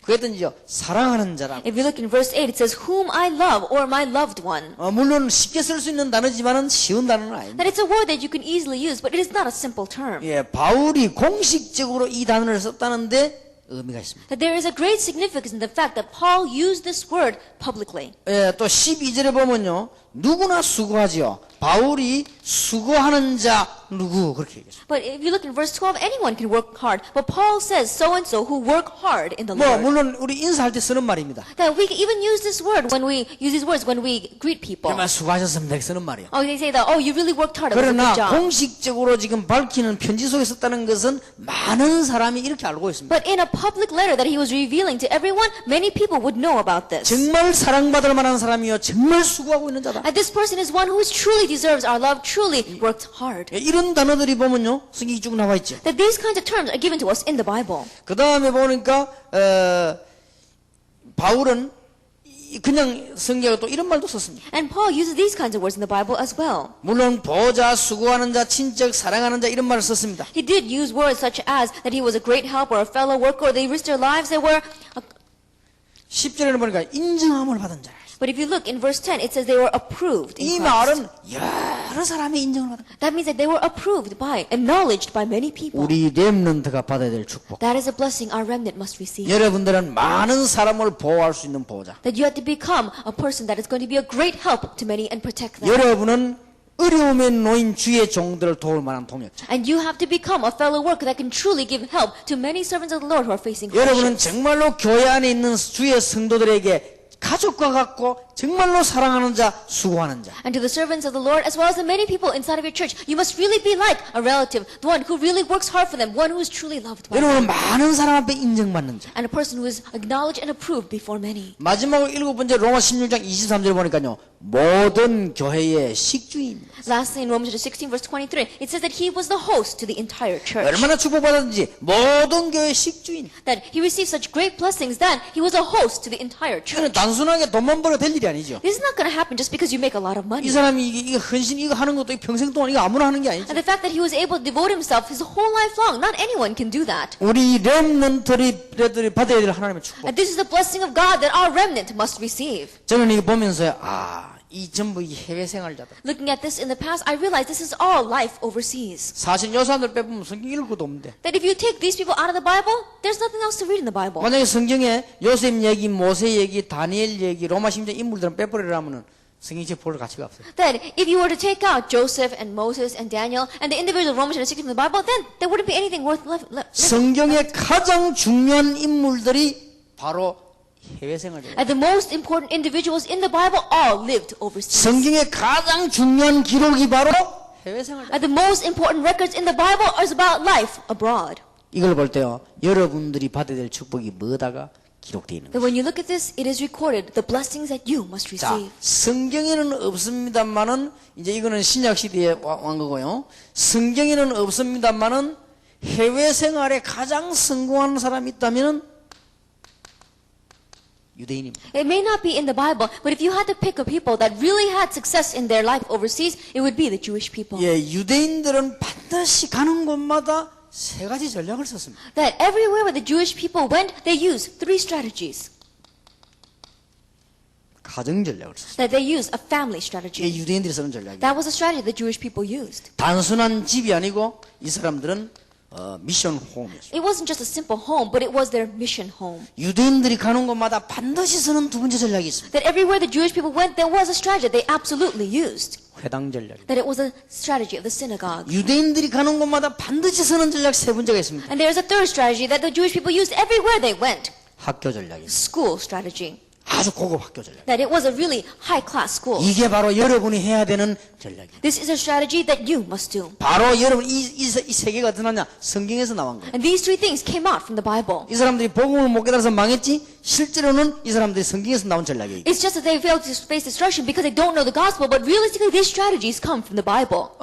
그랬던지요, 사랑하는 자라고.
If you look in verse 8, it says, whom I love, or my loved one.
물론 쉽게 쓸 수 있는 단어지만은 쉬운 단어는 아닙니다.
That it's a word that you can easily use, but it is not a simple term.
예, 바울이 공식적으로 이 단어를 썼다는데 의미가 있습니다.
That there is a great significance in the fact that Paul used this word publicly.
예, 또 12절에 보면요, 누구나 수고하지요. 바울이 수고하는 자 누구 그렇게 얘기했어요.
But if you look in verse 12, anyone can work hard. But Paul says so and so who work hard in the
뭐
Lord.
물론 우리 인사할 때 쓰는 말입니다.
That we can even use this word when we use these words when we greet people.
정말 수고하셨습니다 이렇게 쓰는 말이에요.
Oh, they say that, oh, you really worked hard. It was a
그러나
good job.
공식적으로 지금 밝히는 편지 속에 썼다는 것은 많은 사람이 이렇게 알고 있습니다.
But in a public letter that he was revealing to everyone, many people would know about this.
정말 사랑받을 만한 사람이요, 정말 수고하고 있는 자다.
And this person is one who truly deserves our love, truly worked hard.
예, 이런 단어들이 보면요, 성경이 쭉 나와 있죠.
That these kinds of terms are given to us in the Bible.
그 다음에 보니까 바울은 그냥 성경에 또 이런 말도 썼습니다.
And Paul uses these kinds of words in the Bible as well.
물론 보자, 수고하는 자, 친척, 사랑하는 자 이런 말을 썼습니다.
He did use words such as that he was a great help or a fellow worker or they risked their lives. They were.
10절에는 보니까 인정함을 받은 자라.
But if you look in verse 10, it says they were approved
이
in Christ.
말은 여러 사람이 인정을 받은 거예요.
That means that they were approved by, acknowledged by many people.
우리 렘넌트가 받아야 될 축복.
That is a blessing our remnant must receive.
여러분들은 많은 사람을 보호할 수 있는 보호자.
That you have to become a person that is going to be a great help to many and protect them.
여러분은 어려움에 놓인 주의 종들을 도울 만한 동역자.
And you have to become a fellow worker that can truly give help to many servants of the Lord who are facing
여러분은
hardships.
정말로 교회 안에 있는 주의 성도들에게 가족과 같고 정말로 사랑하는 자, 수고하는 자.
And to the servants of the Lord, as well as the many people inside of your church, you must really be like a relative, the one who really works hard for them, one who is truly loved by them.
여러분은 많은 사람 앞에 인정받는 자.
And a person who is acknowledged and approved before many.
마지막으로 7번째 로마 16장 23절 보니까요. 모든 교회의 식주인.
Lastly, in Romans 16 verse 23, it says that he was the host to the entire church.
얼마나 축복받았는지 모든 교회의 식주인.
That he received such great blessings that he was a host to the entire church.
이거는 단순하게 돈만 벌어 될 일이 아니죠.
This is not going to happen just because you make a lot of money.
이 사람이 이게 헌신 이거 하는 것도 평생 동안 이거 아무나 하는 게 아니죠.
And the fact that he was able to devote himself his whole life long, not anyone can do that.
우리 렘넌트들이 받아야 될 하나님의 축복.
And this is the blessing of God that our remnant must receive.
저는 이거 보면서 이 전부 이 해외 생활자들.
Looking at this in the past, I realized this is all life overseas.
사실 요 사람들 빼보면 성경 읽을 것도 없는데.
That if you take these people out of the Bible, there's nothing else to read in the Bible.
만약에 성경에 요셉 얘기, 모세 얘기, 다니엘 얘기, 로마 신정 인물들은 빼버리라면은 성경책 볼 가치가 없어요.
That if you were to take out Joseph and Moses and Daniel and the individual Romans and 16 from the Bible, then there wouldn't be anything worth living.
성경의 가장 중요한 인물들이 바로 해외 생활자예요.
And the most important individuals in the Bible all lived overseas.
성경의 가장 중요한 기록이 바로 해외 생활자.
And the most important records in the Bible is about life abroad.
이걸 볼 때요. 여러분들이 받아야 될 축복이 뭐다가 기록되어 있는
That
거예요.
when you look at this, it is recorded the blessings that you must
자,
receive.
성경에는 없습니다만은 이제 이거는 신약 시대에 온 거고요. 성경에는 없습니다만은 해외 생활에 가장 성공한 사람이 있다면은 유대인입니다.
It may not be in the Bible, but if you had to pick a people that really had success in their life overseas, it would be the Jewish people.
예, 유대인들은 반드시 가는 곳마다 세 가지 전략을 썼습니다.
That everywhere where the Jewish people went, they used three strategies.
가정 전략을 썼습니다.
That they used a family
이게
strategy.
유대인들이 쓰는 전략이에요.
That was a strategy the Jewish people used.
단순한 집이 아니고 이 사람들은 미션 홈이었어요.
It wasn't just a simple home, but it was their mission home.
유대인들이 가는 곳마다 반드시 쓰는 두 번째 전략이 있습니다.
That everywhere the Jewish people went, there was a strategy they absolutely used.
회당 전략.
That it was a strategy of the synagogue.
유대인들이 가는 곳마다 반드시 쓰는 전략 세 번째가 있습니다.
And there's a third strategy that the Jewish people used everywhere they went.
학교 전략입니다.
School strategy.
아주 고급 학교 전략.
That it was a really high-class school.
이게 바로 여러분이 해야 되는 전략입니다.
This is a strategy that you must do.
바로 여러분 이 세 개가 어떻게 나냐? 성경에서 나온 거예요.
And these three things came out from the Bible.
이 사람들이 복음을 못 깨달아서 망했지 실제로는 이 사람들이 성경에서 나온 전략이에요.
It's just that they failed to face destruction because they don't know the gospel, but realistically these strategies come from the Bible.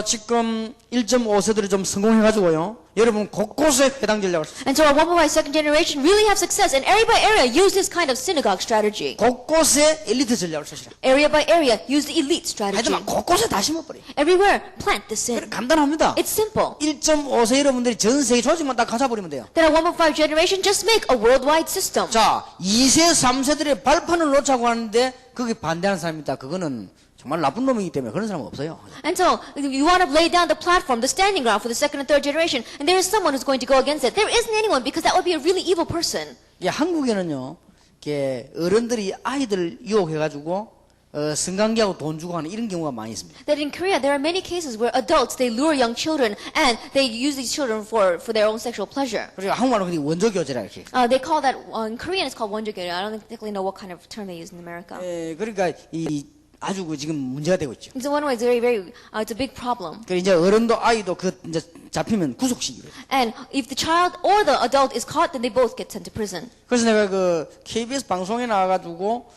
지금 1.5세들이 좀 성공해가지고요. 여러분 곳곳에 회당 전략을 썼어요.
And so our 1.5 second generation really have success, and area by area use this kind of synagogue strategy.
곳곳에 엘리트 전략을 쓰시라.
Area by area use the elite strategy.
하지만 곳곳에 다 심어버려요.
Everywhere plant this in.
간단합니다.
It's simple.
1.5세 여러분들이 전 세계 조직만 다 가져버리면 돼요.
That our 1.5 generation just make a worldwide system.
자, 2세, 3세들의 발판을 놓자고 하는데 거기 반대하는 사람이 있다. 그거는 정말 나쁜 놈이기 때문에 그런 사람은 없어요.
And so, you want to lay down the platform, the standing ground for the second and third generation, and there is someone who's going to go against it. There isn't anyone because that would be a really evil person.
예, 한국에는요, 이렇게 어른들이 아이들 유혹해가지고 성관계하고 돈 주고 하는 이런 경우가 많이 있습니다.
That in Korea, there are many cases where adults, they lure young children, and they use these children for their own sexual pleasure.
그리고 한국말로 그게 원조교제라 이렇게.
They call that, in Korean it's called 원조교류. I don't exactly know what kind of term they use in America.
예, 그러니까 아주 지금 문제가 되고 있죠.
So one way it's it's a big problem.
그래 이제 어른도 아이도 이제 잡히면 구속시키고.
And if the child or the adult is caught, then they both get sent to prison.
그래서 내가 KBS 방송에 나와가지고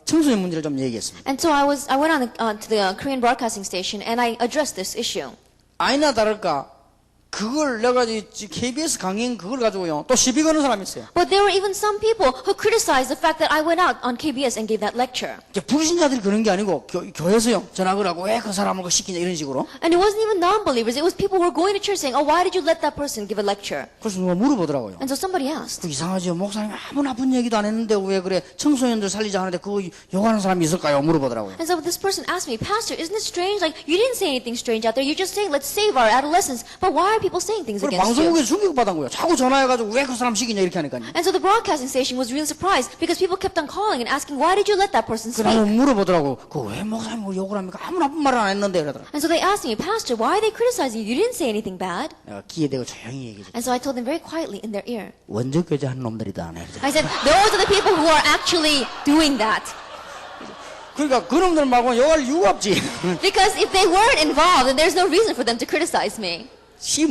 청소년 문제를 좀 얘기했습니다.
And so I went on to the Korean broadcasting station and I addressed this issue.
아니나 다를까 그걸 내가 KBS 강행 그걸 가지고요 또 시비 거는 사람이 있어요.
But there were even some people who criticized the fact that I went out on KBS and gave that lecture.
불신자들이 그런 게 아니고 교회에서요 전학을 하고 왜 그 사람을 시키냐 이런 식으로.
And it wasn't even non-believers. It was people who were going to church saying, "Oh, why did you let that person give a lecture?"
그래서 누가 물어보더라고요.
And so somebody asked,
이상하죠. 목사님 아무 나쁜 얘기도 안 했는데 왜 그래 청소년들 살리자 하는데 그거 욕하는 사람이 있을까요? 물어보더라고요.
And so this person asked me, "Pastor, isn't it strange? Like you didn't say anything strange out there. You're just saying, let's save our adolescents. But why are are people saying things
그리고
against you?
방송국에 충격받은 거예요. 자꾸 전화해가지고 왜 그 사람 시키냐 이렇게 하니까요.
And so the broadcasting station was really surprised because people kept on calling and asking, why did you let that person
그래서
speak?
물어보더라고. 그 왜 목사님을 욕을 합니까? 아무 나쁜 말은 안 했는데 그러더라고.
And so they asked me, Pastor, why are they criticizing you? You didn't say anything bad.
귀에 대고 조용히 얘기해.
And so I told them very quietly in their ear.
원조교제 하는 놈들이다.
I said, those are the people who are actually doing that.
그러니까 그놈들 말고 욕할 이유가 없지.
Because if they weren't involved, then there's no reason for them to criticize me.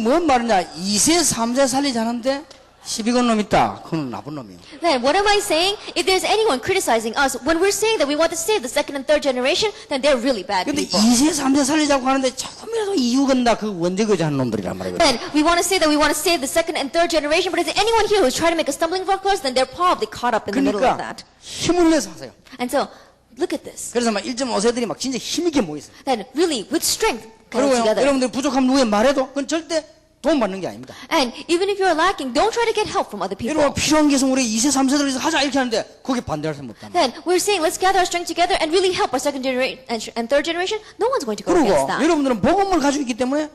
뭔 말이냐. 2세 3세 살리지 않는데 시비 건 놈 있다. 그건 나쁜 놈이에요.
Then what am I saying? If there's anyone criticizing us, when we're saying that we want to save the second and third generation, then they're really bad
근데
people.
2세 3세 살리자고 하는데 조금이라도 이유 건다. 그 원조교제 하는 놈들이란 말이에요.
Then we want to say that we want to save the second and third generation, but is there anyone here who's trying to make a stumbling block for us? Then they're probably caught up in the middle of
그러니까
that.
힘을 내서 하세요.
And so, look at this.
그래서 막 1.5세들이 막 진짜 힘있게 모였어요.
Then really, with strength,
그리고
gather together.
여러분들이 부족함 누구에 말해도 그건 절대 도움 받는 게 아닙니다.
And even if you're lacking, don't try to get help from other people.
여러분 필요한 게 있으면 우리 2세 3세들에서 하자 이렇게 하는데 거기에 반대할 사람 없단 말이에요.
Then we're saying, let's gather our strength together and really help our second generation and third generation. No one's going to go
그리고
against that.
여러분들은 복음을 가지고 있기 때문에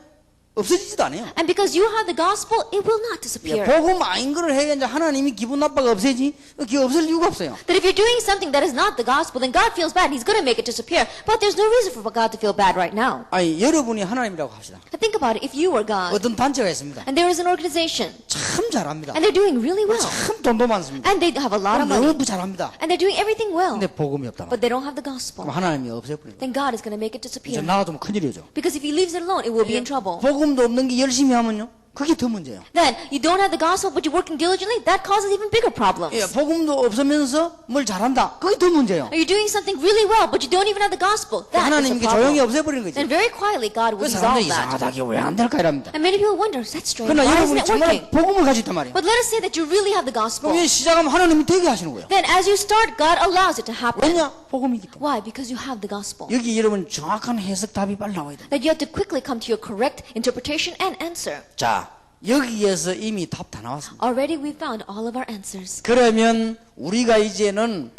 없어지지도 않아요.
And because you have the gospel, it will not disappear.
복음 아닌 거를 해야 이제 하나님이 기분 나빠가 없애지 그게 없을 이유가 없어요.
That if you're doing something that is not the gospel, then God feels bad. He's going to make it disappear. But there's no reason for God to feel bad right now.
아니 여러분이 하나님이라고 합시다.
Now think about it. If you were God,
어떤 단체가 있습니다.
and there is an organization,
참 잘합니다.
and they're doing really well,
참 돈도 많습니다.
and they have a lot of money,
너무 잘합니다.
and they're doing everything well,
근데 복음이 없다.
but they don't have the gospel,
그럼 하나님이 없애버리고
then God is going to make it
이제
disappear.
나가주면 큰일이죠.
Because if He leaves it alone, it will be in trouble.
복음도 없는 게 열심히 하면요 그게 더 문제예요.
Then you don't have the gospel, but you're working diligently. That causes even bigger problems.
예, 복음도 없으면서 뭘 잘한다. 그게 더 문제예요.
Are you doing something really well, but you don't even have the gospel? That is a
하나님께 조용히
problem.
없애버리는 거죠.
Then very quietly, God will
그
resolve
사람들이
that.
이상하다. 이게 왜 안 될까 이랍니다.
And many people wonder, that's strange.
그러나
Why isn't
여러분이
it
정말
working?
복음을 가지고 있단 말이에요.
But let us say that you really have the gospel.
그럼 시작하면 하나님이 되게 하시는 거예요.
Then as you start, God allows it to happen.
왜냐? 복음이기 때문에.
Why? Because you have the gospel.
여기 여러분 정확한 해석 답이 빨리 나와야 돼요.
That you have to quickly come to your correct interpretation and answer.
자, 여기에서 이미 답 다 나왔습니다.
Already we found all of our answers.
그러면 우리가 이제는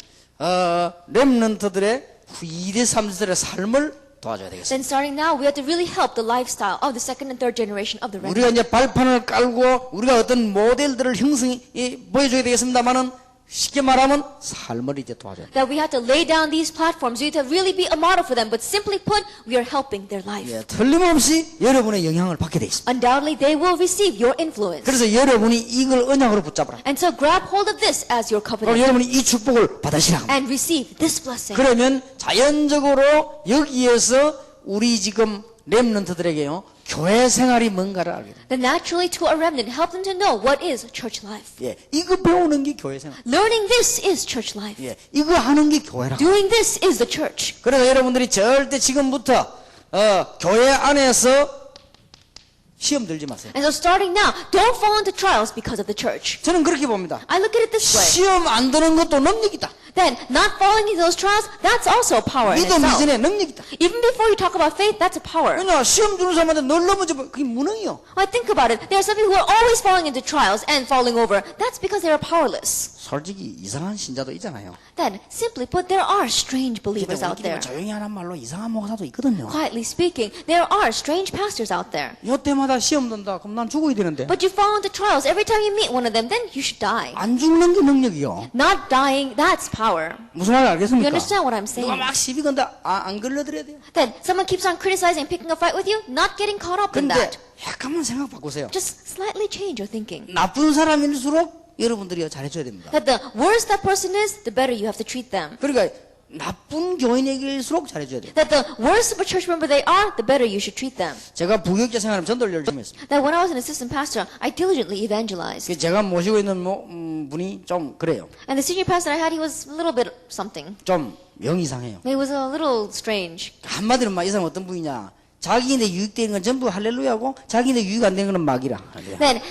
렘넌트들의 2대 3세들의 삶을 도와줘야 되겠습니다.
Then starting now, we have to really help the lifestyle of the second and third generation of the
우리가
remnant.
이제 발판을 깔고 우리가 어떤 모델들을 형성해 보여줘야 되겠습니다만은 쉽게 말하면 삶을 이제 도와줘야 돼요.
That we have to lay down these platforms. We have to really be a model for them. But simply put, we are helping their life.
예, 틀림없이 여러분의 영향을 받게 돼 있습니다.
Undoubtedly, they will receive your influence.
그래서 여러분이 이걸 언약으로 붙잡으라.
And so grab hold of this as your
그럼
covenant
여러분이 이 축복을 받으시라.
and receive this blessing.
그러면 자연적으로 여기에서 우리 지금 렘넌트들에게요 교회 생활이 뭔가를 알게 돼요.
Then naturally to a remnant, help them to know what is church life.
예, 이거 배우는 게 교회 생활.
Learning this is church life.
예, 이거 하는 게 교회라.
Doing this is the church.
그래서 여러분들이 절대 지금부터 교회 안에서 시험 들지 마세요.
And so starting now, don't fall into trials because of the church.
저는 그렇게 봅니다.
I look at it this way.
시험 안 드는 것도 능력이다.
Then not falling into those trials, that's also a power in
믿음
itself.
이전에 능력이다.
Even before you talk about faith, that's a power.
왜냐 시험 주는 사람한테 늘 넘어지면 그게 무능이요.
Well, think about it. There are some people who are always falling into trials and falling over. That's because they are powerless.
솔직히 이상한 신자도 있잖아요.
Then, simply put, there are strange believers out there.
조용히 하는 말로 이상한 목사도 있거든요.
Quietly speaking, there are strange pastors out there.
이때마다 시험 든다. 그럼 난 죽어야 되는데.
But you fall into trials. Every time you meet one of them, then you should die.
안 죽는 게 능력이요.
Not dying, that's power.
무슨 말인지 알겠습니까?
You understand what I'm
누가
saying?
막 시비 건다. 안 걸려드려야 돼요.
Then, someone keeps on criticizing and picking a fight with you, not getting caught up in
근데
that.
약간만 생각 바꾸세요.
Just slightly change your thinking.
나쁜 사람일수록 여러분들이 잘해줘야 됩니다.
That the worse that person is, the better you have to treat them.
그러니까 나쁜 교인에게일수록 잘해줘야 돼요.
That the worse of a church member they are, the better you should treat them.
제가 부교육자 생활하면 전도를 열심히 했습니다.
That when I was an assistant pastor, I diligently evangelized.
제가 모시고 있는 분이 좀 그래요.
And the senior pastor I had, he was a little bit something.
좀 영 이상해요.
He was a little strange.
한마디로 이 사람 어떤 분이냐. 자기인데 유익되는 건 전부 할렐루야고 자기인데 유익 안 되는 건 막이라.
Then,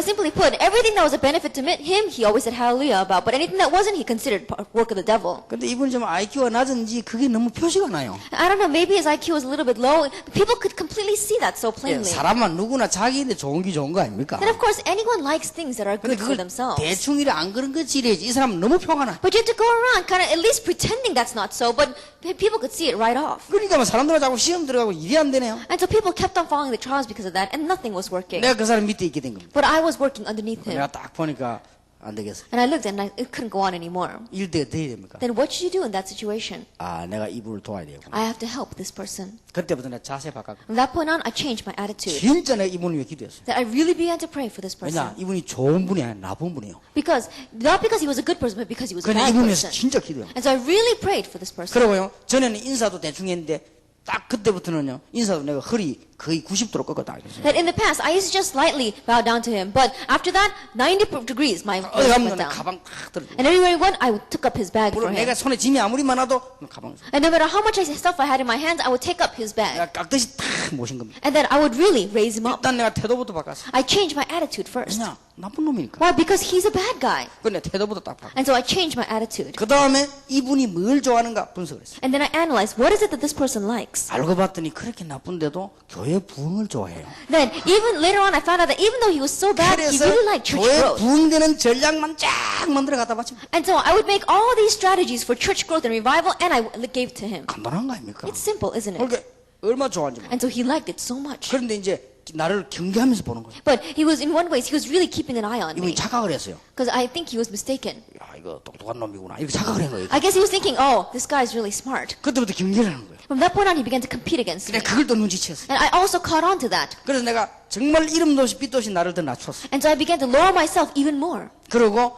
simply put, everything that was a benefit to him, he always said hallelujah about. But anything that wasn't, he considered work of the devil.
근데 이분이 좀 IQ가 낮은지 그게 너무 표시가 나요.
I don't know, maybe his IQ was a little bit low. People could completely see that so plainly.
사람만 누구나 자기인데 좋은 게 좋은 거 아닙니까?
And of course, anyone likes things that are
근데
good for
그걸
themselves.
대충이라 안 그런 거지 이래야지. 이 사람 너무 표가 나.
But you have to go around kind of at least pretending that's not so, but people could see it right off.
그러니까 뭐 사람들은 자꾸 시험 들어가고 일이 안 되네 되네요.
And so people kept on following the trials because of that, and nothing was working.
내가 그 사람 밑에 있게 된 겁니다.
But I was working underneath him.
내가 딱 보니까 안 되겠어요.
And I looked and it couldn't go on anymore.
일대가 돼야 됩니까?
Then what should you do in that situation?
아, 내가 이분을 도와야 되고.
I have to help this person.
그때부터 내가 자세 바꿨고.
From that point on, I changed my attitude.
진짜 내가 이분을 위해 기도했어요.
That I really began to pray for this person.
왜냐, 이분이 좋은 분이 아니라 나쁜 분이에요.
Because, not because he was a good person, but because he was a
그냥
bad
이분을 위해서
person.
진짜 기도해요.
And so I really prayed for this person.
그러고요, 전에는 인사도 대충 했는데 딱 그때부터는요, 인사도 내가 허리 거의 90도로 꺾었다.
That in the past, I used to just lightly bow down to him. But after that, 90 degrees, my
어디
voice
가면
went down.
가방 탁 들어줘.
And everywhere he went, I took up his bag for
물론
him.
내가 손에 짐이 아무리 많아도 가방 줘.
And no matter how much stuff I had in my hands, I would take up his bag.
내가 깍듯이 탁 모신 겁니다.
And then I would really raise him up.
일단 내가 태도부터 바꿨어.
I changed my attitude first.
왜냐, 나쁜 놈이니까.
Why? Because he's a bad guy.
근데 태도부터 딱 바꿨어.
And so I changed my attitude.
그 다음에 이분이 뭘 좋아하는가 분석을 했어요.
And then I analyzed, what is it that this person likes?
알고 봤더니 그렇게 나쁜데도 교회 부흥을 좋아해요.
Then, even later on, I found out that even though he was so bad, he
그래서
really liked church
교회
growth.
부흥되는 전략만 쫙 만들어 갖다 바칩니다.
And so I would make all these strategies for church growth and revival, and I gave to him.
간단한 거 아닙니까?
It's simple, isn't it?
그러니까 얼마나 좋아하는지 몰라요.
And so he liked it so much.
그런데 이제 나를 경계하면서 보는 거예요.
But he was, in one way, he was really keeping an eye on
이분이
me.
착각을 했어요.
Because I think he was mistaken.
야, 이거 똑똑한 놈이구나. 이렇게 착각을 한 거예요.
I guess he was thinking, oh, this guy's really smart.
그때부터 경계를 하는 거예요.
From that point on, he began to compete against me.
근데 그걸 또 눈치챘어요.
And I also caught on to that.
그래서 내가 정말 이름도 없이 빛도 없이 나를 더 낮췄어.
And so I began to lower myself even more.
그리고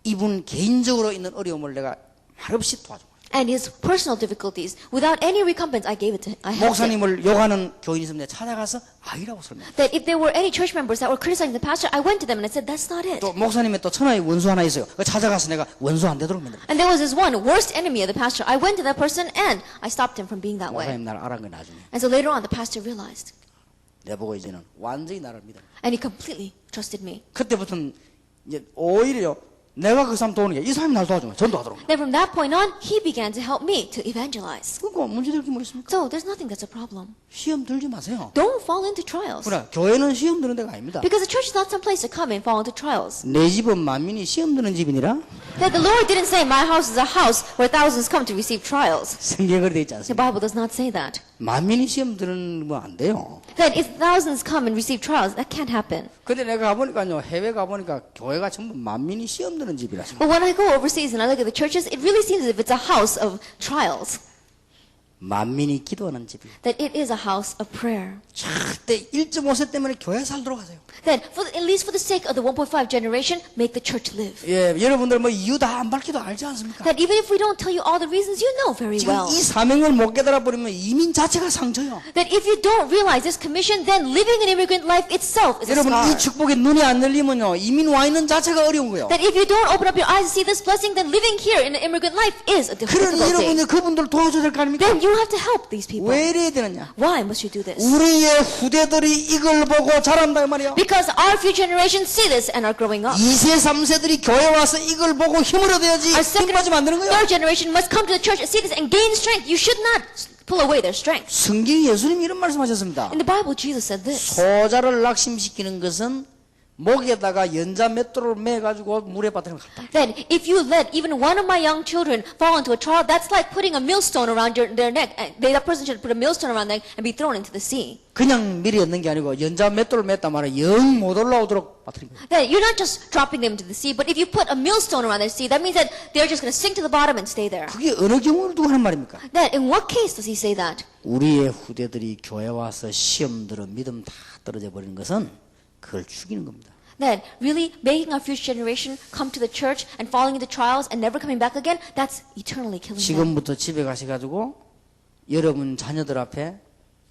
이분 개인적으로 있는 어려움을 내가 말없이 도와준 거예요.
And his personal difficulties, without any recompense, I gave it to him. I helped him.
목사님을 욕하는 교인이 있으면 내가 찾아가서 아니라고 설명해.
That if there were any church members that were criticizing the pastor, I went to them and I said, that's not it.
또 목사님의 또 천하의 원수 하나 있어요. 그 찾아가서 내가 원수 안 되도록 만들어.
And there was this one worst enemy of the pastor. I went to that person and I stopped him from being that way.
목사님 나를 알아간 거 나중에.
And so later on, the pastor realized.
내보고 이제는 완전히 나를 믿어.
And he completely trusted me.
그때부터는 이제 오히려 내가 그 사람 도우는 게 이 사람이 날 도와주면 전도하도록.
Then from that point on, he began to help me to evangelize.
그거 문제될 게 뭐 있습니까?
So there's nothing that's a problem.
시험 들지 마세요.
Don't fall into trials.
그러나 교회는 시험 드는 데가 아닙니다.
Because the church is not some place to come and fall into trials.
내 집은 만민이 시험 드는 집이니라
That the Lord didn't say, my house is a house where thousands come to receive trials.
성경에 그렇게 돼 있지
The
않습니까?
Bible does not say that.
만민이 시험 드는 거 안 돼요.
That if thousands come and receive trials, that can't happen.
근데 내가 가보니까요, 해외 가보니까 교회가 전부 만민이 시험 드는 집이라서.
But when I go overseas and I look at the churches, it really seems as if it's a house of trials.
만민이 기도하는 집이에요.
That it is a house of prayer.
절대 1.5세 때문에 교회 살도록 하세요.
That at least for the sake of the 1.5 generation, make the church live.
예, 여러분들 뭐 이유 다 안 밝히도 알지 않습니까?
That even if we don't tell you all the reasons, you know very
지금
well.
이 사명을 못 깨달아 버리면 이민 자체가 상처요.
That if you don't realize this commission, then living an immigrant life itself is a
여러분
scar.
이 축복에 눈이 안 열리면요, 이민 와 있는 자체가 어려운 거예요.
That if you don't open up your eyes to see this blessing, then living here in an immigrant life is a
그러니
difficulty.
여러분이 그분들 도와줘야 될 거 아닙니까?
Then you have to help these people.
왜 이래야 되느냐?
Why must you do this?
우리의 후대들이 이걸 보고 자란다 이 말이야.
Because our future generations see this and are growing up.
2세, 3세들이 교회 와서 이걸 보고 힘을 얻어야지
Our
힘
second,
빠지면 안 되는 거예요.
third generation must come to the church and see this and gain strength. You should not pull away their strength.
성경 예수님이 이런 말씀하셨습니다.
In the Bible, Jesus said this.
소자를 낙심시키는 것은 목에다가 연자 맷돌을 매가지고 물에 빠뜨리면 같다.
That if you let even one of my young children fall into a trial, that's like putting a millstone around their neck. That person should put a millstone around their neck and be thrown into the sea.
그냥 미리 얻는 게 아니고 연자 맷돌을 맸단 말이야. 영 못 올라오도록 빠뜨린 거예요.
That you're not just dropping them into the sea, but if you put a millstone around their sea, that means that they're just going to sink to the bottom and stay there.
그게 어느 경우를 두고 하는 말입니까?
That in what case does he say that?
우리의 후대들이 교회 와서 시험 들어 믿음 다 떨어져 버리는 것은 그걸 죽이는 겁니다.
That really making our future generation come to the church and falling into trials and never coming back again, that's eternally killing them.
지금부터 집에 가셔가지고 여러분 자녀들 앞에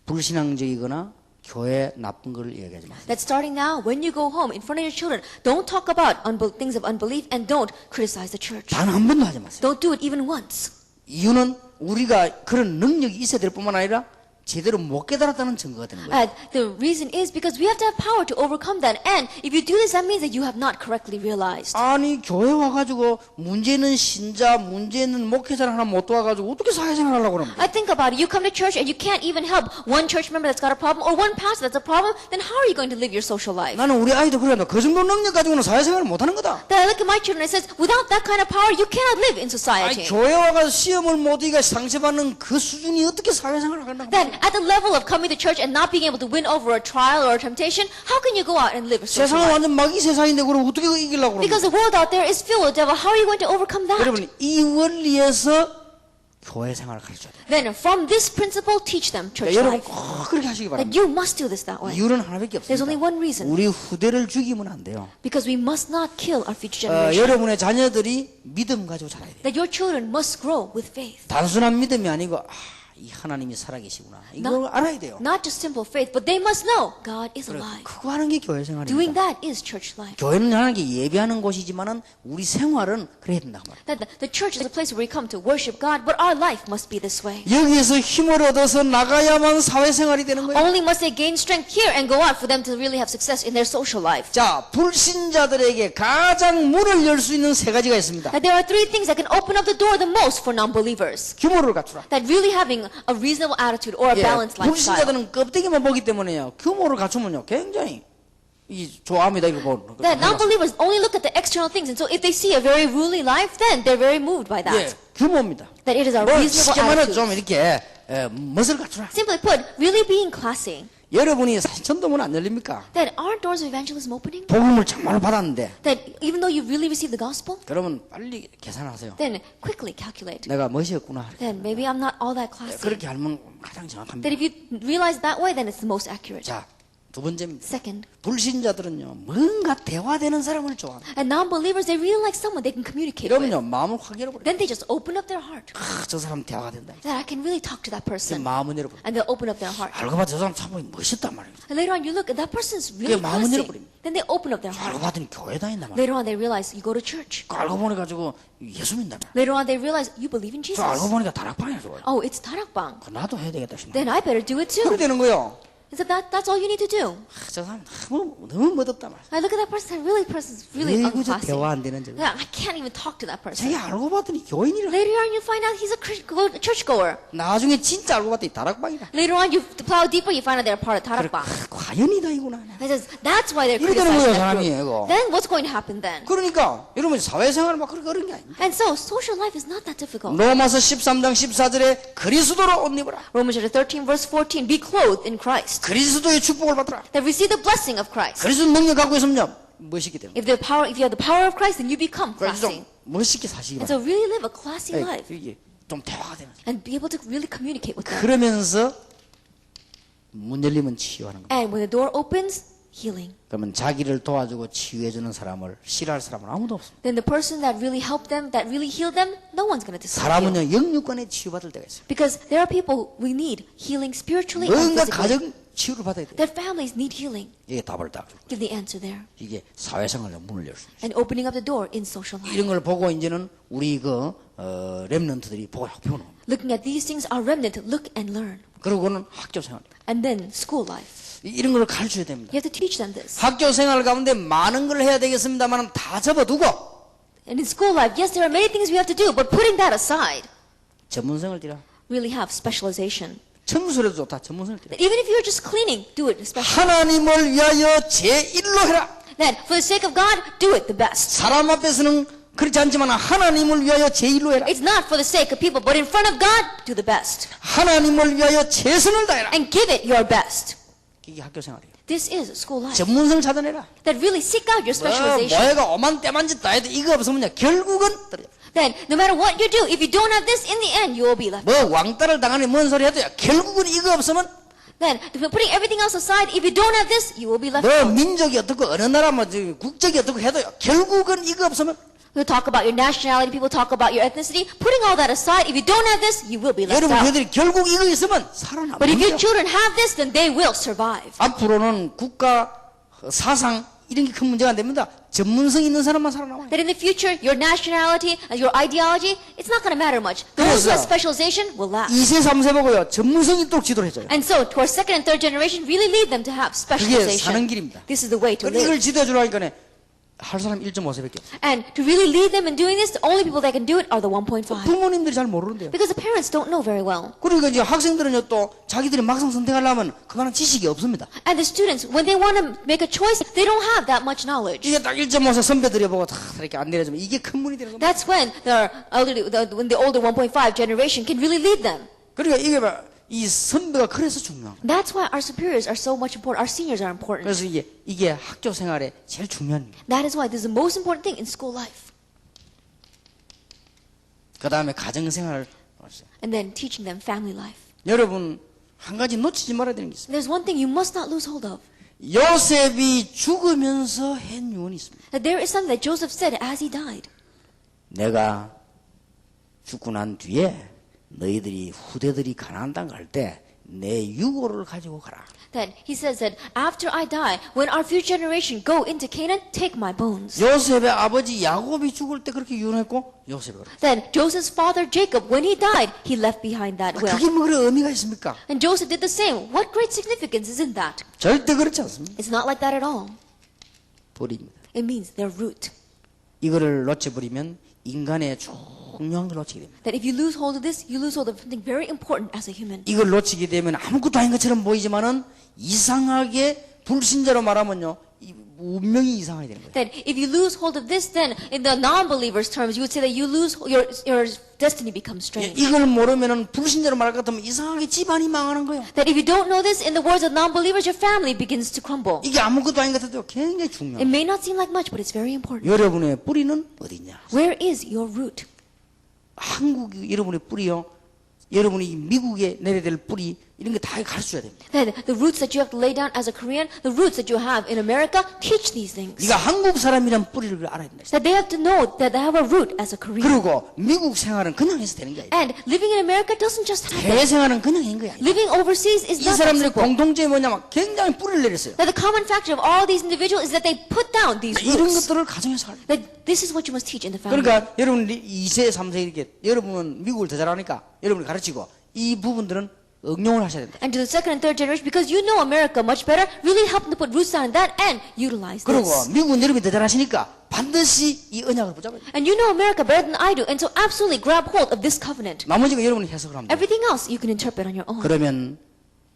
불신앙적이거나 교회 나쁜 걸 얘기하지 마세요.
That starting now, when you go home in front of your children, don't talk about things of unbelief and don't criticize the church.
단 한 번도 하지 마세요.
Don't do it even once.
이유는 우리가 그런 능력이 있어야 될 뿐만 아니라 제대로 못 깨달았다는 증거가 되는 거예요.
The reason is because we have to have power to overcome that. And if you do this, that means that you have not correctly realized.
아니 교회 와가지고 문제 있는 신자, 문제 있는 목회자를 하나 못 도와가지고 어떻게 사회생활 하려고 그럽니까?
I think about it. You come to church and you can't even help one church member that's got a problem or one pastor that's a problem. Then how are you going to live your social life?
나는 우리 아이도 그래. 그 정도 능력 가지고는 사회생활을 못하는 거다.
Then I look at my children and it says, without that kind of power, you cannot live in
아니
society.
교회 와가지고 시험을 못 이겨 상처받는 그 수준이 어떻게 사회생활을 한다고?
Then at the level of coming to church and not being able to win over a trial or a temptation, how can you go out and live a social
세상은
life?
완전 마귀 세상인데 그럼 어떻게 이기려고 그러는
Because the world out there is filled with devil. How are you going to overcome that?
여러분 이 원리에서 교회 생활을 가르쳐야 돼요.
Then from this principle, teach them church
여러분
life.
꼭 그렇게 하시기
That
바랍니다.
you must do this that way.
이유는 하나밖에
There's only
없습니다.
one reason.
우리 후대를 죽이면 안 돼요.
Because we must not kill our future generation.
여러분의 자녀들이 믿음 가지고 자라야 돼요.
That your children must grow with faith.
단순한 믿음이 아니고 이 하나님이 살아계시구나. 이거 알아야 돼요.
Not just simple faith, but they must know God is alive.
그거 하는 게 교회
Doing
생활입니다.
that is church life.
교회는 하나님께 예배하는 곳이지만은 우리 생활은 그래야 된다 말이에요.
That the church is a place where we come to worship God, but our life must be this way.
여기에서 힘을 얻어서 나가야만 사회생활이 되는 거예요.
Only must they gain strength here and go out for them to really have success in their social life.
자, 불신자들에게 가장 문을 열 수 있는 세 가지가 있습니다.
That there are three things that can open up the door the most for non-believers.
규모를 갖추라.
That really having a reasonable attitude or a balanced lifestyle.
불신자들은 껍데기만 보기 때문에요. 규모를 갖추면요, 굉장히 이 좋아합니다. 이거 보는 거.
That non-believers only look at the external things, and so if they see a very ruling life, then they're very moved by that.
예, 규모입니다.
That it is a
뭐
reasonable
쉽게 말해
attitude.
좀 이렇게 멋을 갖추라.
Simply put, really being classy.
여러분이 전도문 안 열립니까?
That aren't doors of evangelism opening?
복음을 정말 받았는데
That even though you really received the gospel,
그러면 빨리 계산하세요.
then quickly calculate.
내가 멋이었구나.
Then maybe I'm not all that classy.
그렇게 알면 가장 정확합니다.
That if you realize that way, then it's the most accurate.
자, 두 번째입니다.
Second,
불신자들은요, 뭔가 대화되는 사람을 좋아합니다.
and non-believers, they really like someone they can communicate with.
이러면요, 마음을 확 열어버려요.
Then they just open up their heart.
저 사람 대화가 된다.
That I can really talk to that person.
마음은 열어버려요.
And they'll open up their heart.
알고 봤더니 저 사람 참 멋있단 말이에요.
And later on, you look, and that person's really
그게 마음은
classy.
열어버립니다.
Then they open up their
알고
heart.
봤더니 교회 다닌단 말이에요.
Later on, they realize you go to church.
알고 보니까 예수 믿는단 말이에요.
Later on, they realize you believe in
저 알고
Jesus.
보니까 다락방에 좋아요.
Oh, it's tarakbang.
나도 해야 되겠다 싶어.
Then I better do it
그렇게
too.
되는 거예요.
So that's all you need to do.
저 사람 너무 멋없단 말이에요.
I look at that person, and really, person's really
왜 그저
unclassy.
대화 안 되는 저.
Yeah, I can't even talk to that person.
자기 알고 봤더니 교인이라.
Later on, you find out he's a churchgoer.
나중에 진짜 알고 봤더니 다락방이다.
Later on, you plow deeper, you find out they're part of tarakbang.
과연이다 이구나.
He says, that's why they're
이렇게 되는 거예요,
criticizing that
사람이
group.
이거.
Then what's going to happen then?
그러니까 여러분 사회생활 막 그렇게 어려운 게 아닙니다.
And so, social life is not that difficult.
로마서 13장 14절에 그리스도로 옷 입어라.
Romans chapter 13, verse 14, be clothed in Christ.
그리스도의 축복을 받으라.
That receive the blessing of Christ.
그리스도 능력 갖고 있으면요 멋있게 됩니다.
If you have the power of Christ, then you become
그래서 좀
classy.
멋있게 사시기
And
바랍니다.
so really live a classy life.
이게 좀 대화가 되는 거예요.
And be able to really communicate with them.
그러면서 문 열리면 치유하는 거예요.
And when the door opens, healing.
그러면 자기를 도와주고 치유해주는 사람을 싫어할 사람은 아무도 없습니다.
Then the person that really helped them, that really healed them, no one's going to dislike you.
사람은요 영육간에 치유받을 때가 있어요.
Because there are people we need healing spiritually and
뭔가
physically.
가정 치유를 받아야 돼요.
Their families need healing.
이게 답을 딱 줍니다.
Give the answer there.
이게 사회생활의 문을 열 수 있어요.
And opening up the door in social life.
이런 걸 보고 이제는 우리 렘넌트들이 보고 배우는 겁니다.
Looking at these things, our remnant look and learn.
그리고는 학교 생활.
And then school life.
이런 걸 가르쳐야 됩니다.
You have to teach them this.
학교 생활 가운데 많은 걸 해야 되겠습니다만 다 접어두고
And in school life, yes, there are many things we have to do, but putting that aside,
전문성을 띠라.
really have specialization.
청소를 해도 좋다. 전문성을 띠라.
Even if you're just cleaning, do it especially.
하나님을 위하여 제1로 해라.
Then, for the sake of God, do it the best.
사람 앞에서는 그렇지 않지만 하나님을 위하여 제1로 해라.
It's not for the sake of people, but in front of God, do the best.
하나님을 위하여 최선을 다해라.
And give it your best.
이게 학교 생활이에요.
This is school life.
전문성을 찾아내라.
That really seek out your specialization.
뭐해가 오만 때만짓 다 해도 이거 없으면요 결국은 떨어져.
Then, no matter what you do, if you don't have this, in the end, you will be left.
뭐 왕따를 당하니 뭔 소리 해도요 결국은 이거 없으면
Then, putting everything else aside, if you don't have this, you will be left
뭐
out.
민족이 어떻고 어느 나라 뭐 국적이 어떻고 해도요 결국은 이거 없으면
People talk about your nationality, people talk about your ethnicity. Putting all that aside, if you don't have this, you will be left
여러분
out.
얘들이 결국 이거 있으면 살아남는
But if your
거예요.
children have this, then they will survive.
앞으로는 국가 사상 이런 게 큰 문제가 안 됩니다. 전문성 있는 사람만 살아남아요.
That in the future, your nationality, your ideology, it's not going to matter much. Those who have specialization will last.
2세 3세 보고요 전문성 있도록 지도를 해줘요.
And so, to our second and third generation, really lead them to have
그게 사는
specialization.
길입니다.
This is the way to
근데
live.
이걸 지도해 주라니까 할 사람 1.5세밖에 없어요.
And to really lead them in doing this, the only people that can do it are the 1.5.
부모님들이 잘 모르는데요.
Because the parents don't know very well.
그러니까 이제 학생들은요 또 자기들이 막상 선택하려면 그만한 지식이 없습니다.
And the students, when they want to make a choice, they don't have that much knowledge.
이게 딱 1.5세 선배들이 보고 다 이렇게 안 내려주면 이게 큰 문이 되는 겁니다.
That's when when the older 1.5 generation can really lead them.
그러니까 이게 이 선배가 그래서 중요한 거예요.
That's why our superiors are so much important. Our seniors are important.
그래서 이게 학교 생활에 제일 중요한 일이에요.
That is why this is the most important thing in school life.
그 다음에 가정생활을 하세요.
And then teaching them family life.
여러분 한 가지 놓치지 말아야 되는 게 있습니다.
There's one thing you must not lose hold of.
요셉이 죽으면서 한 유언이 있습니다.
That there is something that Joseph said as he died.
내가 죽고 난 뒤에 너희들이 후대들이 가나안 땅 갈 때 내 유고를 가지고 가라.
That he says that after I die, when our future generation go into Canaan, take my bones.
요셉의 아버지 야곱이 죽을 때 그렇게 유언했고 요셉이 그랬어요.
Then Joseph's father Jacob, when he died, he left behind that will.
그게 뭐 그런 의미가 있습니까?
And Joseph did the same. What great significance is in that?
절대 그렇지 않습니다.
It's not like that at all.
뿌리입니다.
It means their root.
이거를 놓쳐버리면 인간의 중요한 걸 놓치게 됩니다.
That if you lose hold of this, you lose hold of something very important as a human.
이걸 놓치게 되면 아무것도 아닌 것처럼 보이지만은 이상하게 불신자로 말하면요, 이 운명이 이상하게 되는 거예요.
That if you lose hold of this, then in the non-believers' terms, you would say that you lose your destiny becomes strange.
이걸 모르면은 불신자로 말할 것 같으면 이상하게 집안이 망하는 거예요.
That if you don't know this, in the words of non-believers, your family begins to crumble.
이게 아무것도 아닌 것 같아도 굉장히
It
중요해요.
may not seem like much, but it's very important.
여러분의 뿌리는 어디냐?
Where is your root?
한국이 여러분의 뿌리요. 여러분이 미국에 내려야 될 뿌리 이런 게 다 가르쳐야 됩니다.
That the roots that you have to lay down as a Korean, the roots that you have in America, teach these things.
네가 한국 사람이란 뿌리를 알아야 된다.
That they have to know that they have a root as a Korean.
그리고 미국 생활은 그냥 해서 되는 게 아니에요.
And living in America doesn't just happen.
해외 생활은 그냥 한 거야.
Living overseas is
이
not that
사람들의
simple.
공통점이 뭐냐면 굉장히 뿌리를 내렸어요.
That the common factor of all these individuals is that they put down these
이런
roots.
것들을 가정에서 살아요.
That this is what you must teach in the family.
그러니까 여러분 2세, 3세 이렇게 여러분은 미국을 더 잘하니까 여러분이 가르치고 이 부분들은 응용을 하셔야 된다.
And to the second and third generation, because you know America much better, really help them to put roots down in that and utilize
그리고
this.
미국은 여러분이 더 잘하시니까 반드시 이 언약을 붙잡아야 돼요.
And you know America better than I do, and so absolutely grab hold of this covenant.
나머지가 여러분이 해석을 하면 돼요.
Everything else you can interpret on your own.
그러면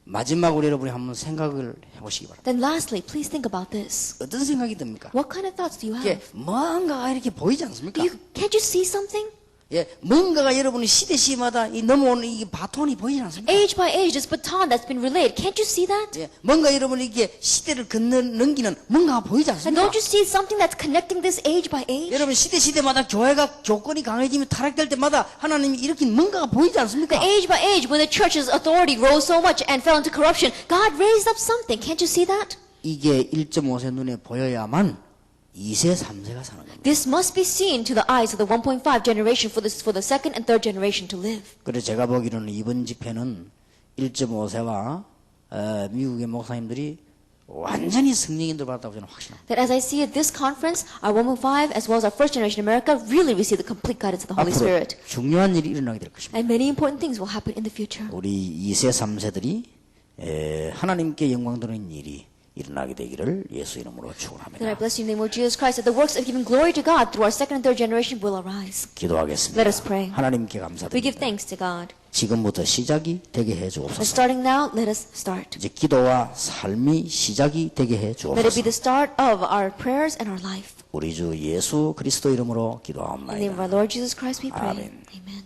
마지막으로 여러분이 한번 생각을 해보시기 바랍니다.
Then lastly, please think about this.
어떤 생각이 듭니까?
What kind of thoughts do you
이게
have?
뭔가가 이렇게 보이지 않습니까?
Can't you see something?
예, 뭔가가 여러분이 시대마다 이 넘어오는 이 바톤이 보이지 않습니까?
Age by age, this baton that's been relayed. Can't you see that?
예, 뭔가 여러분이 이게 시대를 넘기는 뭔가가 보이지
And
않습니까?
don't you see something that's connecting this age by age?
여러분 시대마다 교회가 교권이 강해지며 타락될 때마다 하나님이 일으킨 뭔가가 보이지 않습니까?
The age by age, when the church's authority rose so much and fell into corruption, God raised up something. Can't you see that?
이게 1.5세 눈에 보여야만 2세, 3세가 사는 겁니다.
This must be seen to the eyes of the 1.5 generation for the second and third generation to live.
그래서 제가 보기로는 이번 집회는 1.5세와 미국의 목사님들이 완전히 성령인들 받았다고 저는 확신합니다.
That as I see at this conference, our 1.5 as well as our first generation America really receive the complete guidance of the Holy
앞으로
Spirit.
중요한 일이 일어나게 될 것입니다.
And many important things will happen in the future.
우리 2세, 3세들이 하나님께 영광 돌리는 일이 일어나게 되기를 예수 이름으로 축원합니다.
Then I bless you in the name of Jesus Christ that the works of giving glory to God through our second and third generation will arise.
기도하겠습니다.
Let us pray.
하나님께
We give
감사드립니다.
thanks to God.
지금부터 시작이 되게 해
And
주옵소서.
starting now, let us start.
이제 기도와 삶이 시작이 되게 해
Let it be the
주옵소서.
start of our prayers and our life.
우리 주 예수 그리스도 이름으로
In the name of
기도하옵나이다.
our Lord Jesus Christ we pray.
Amen.
Amen.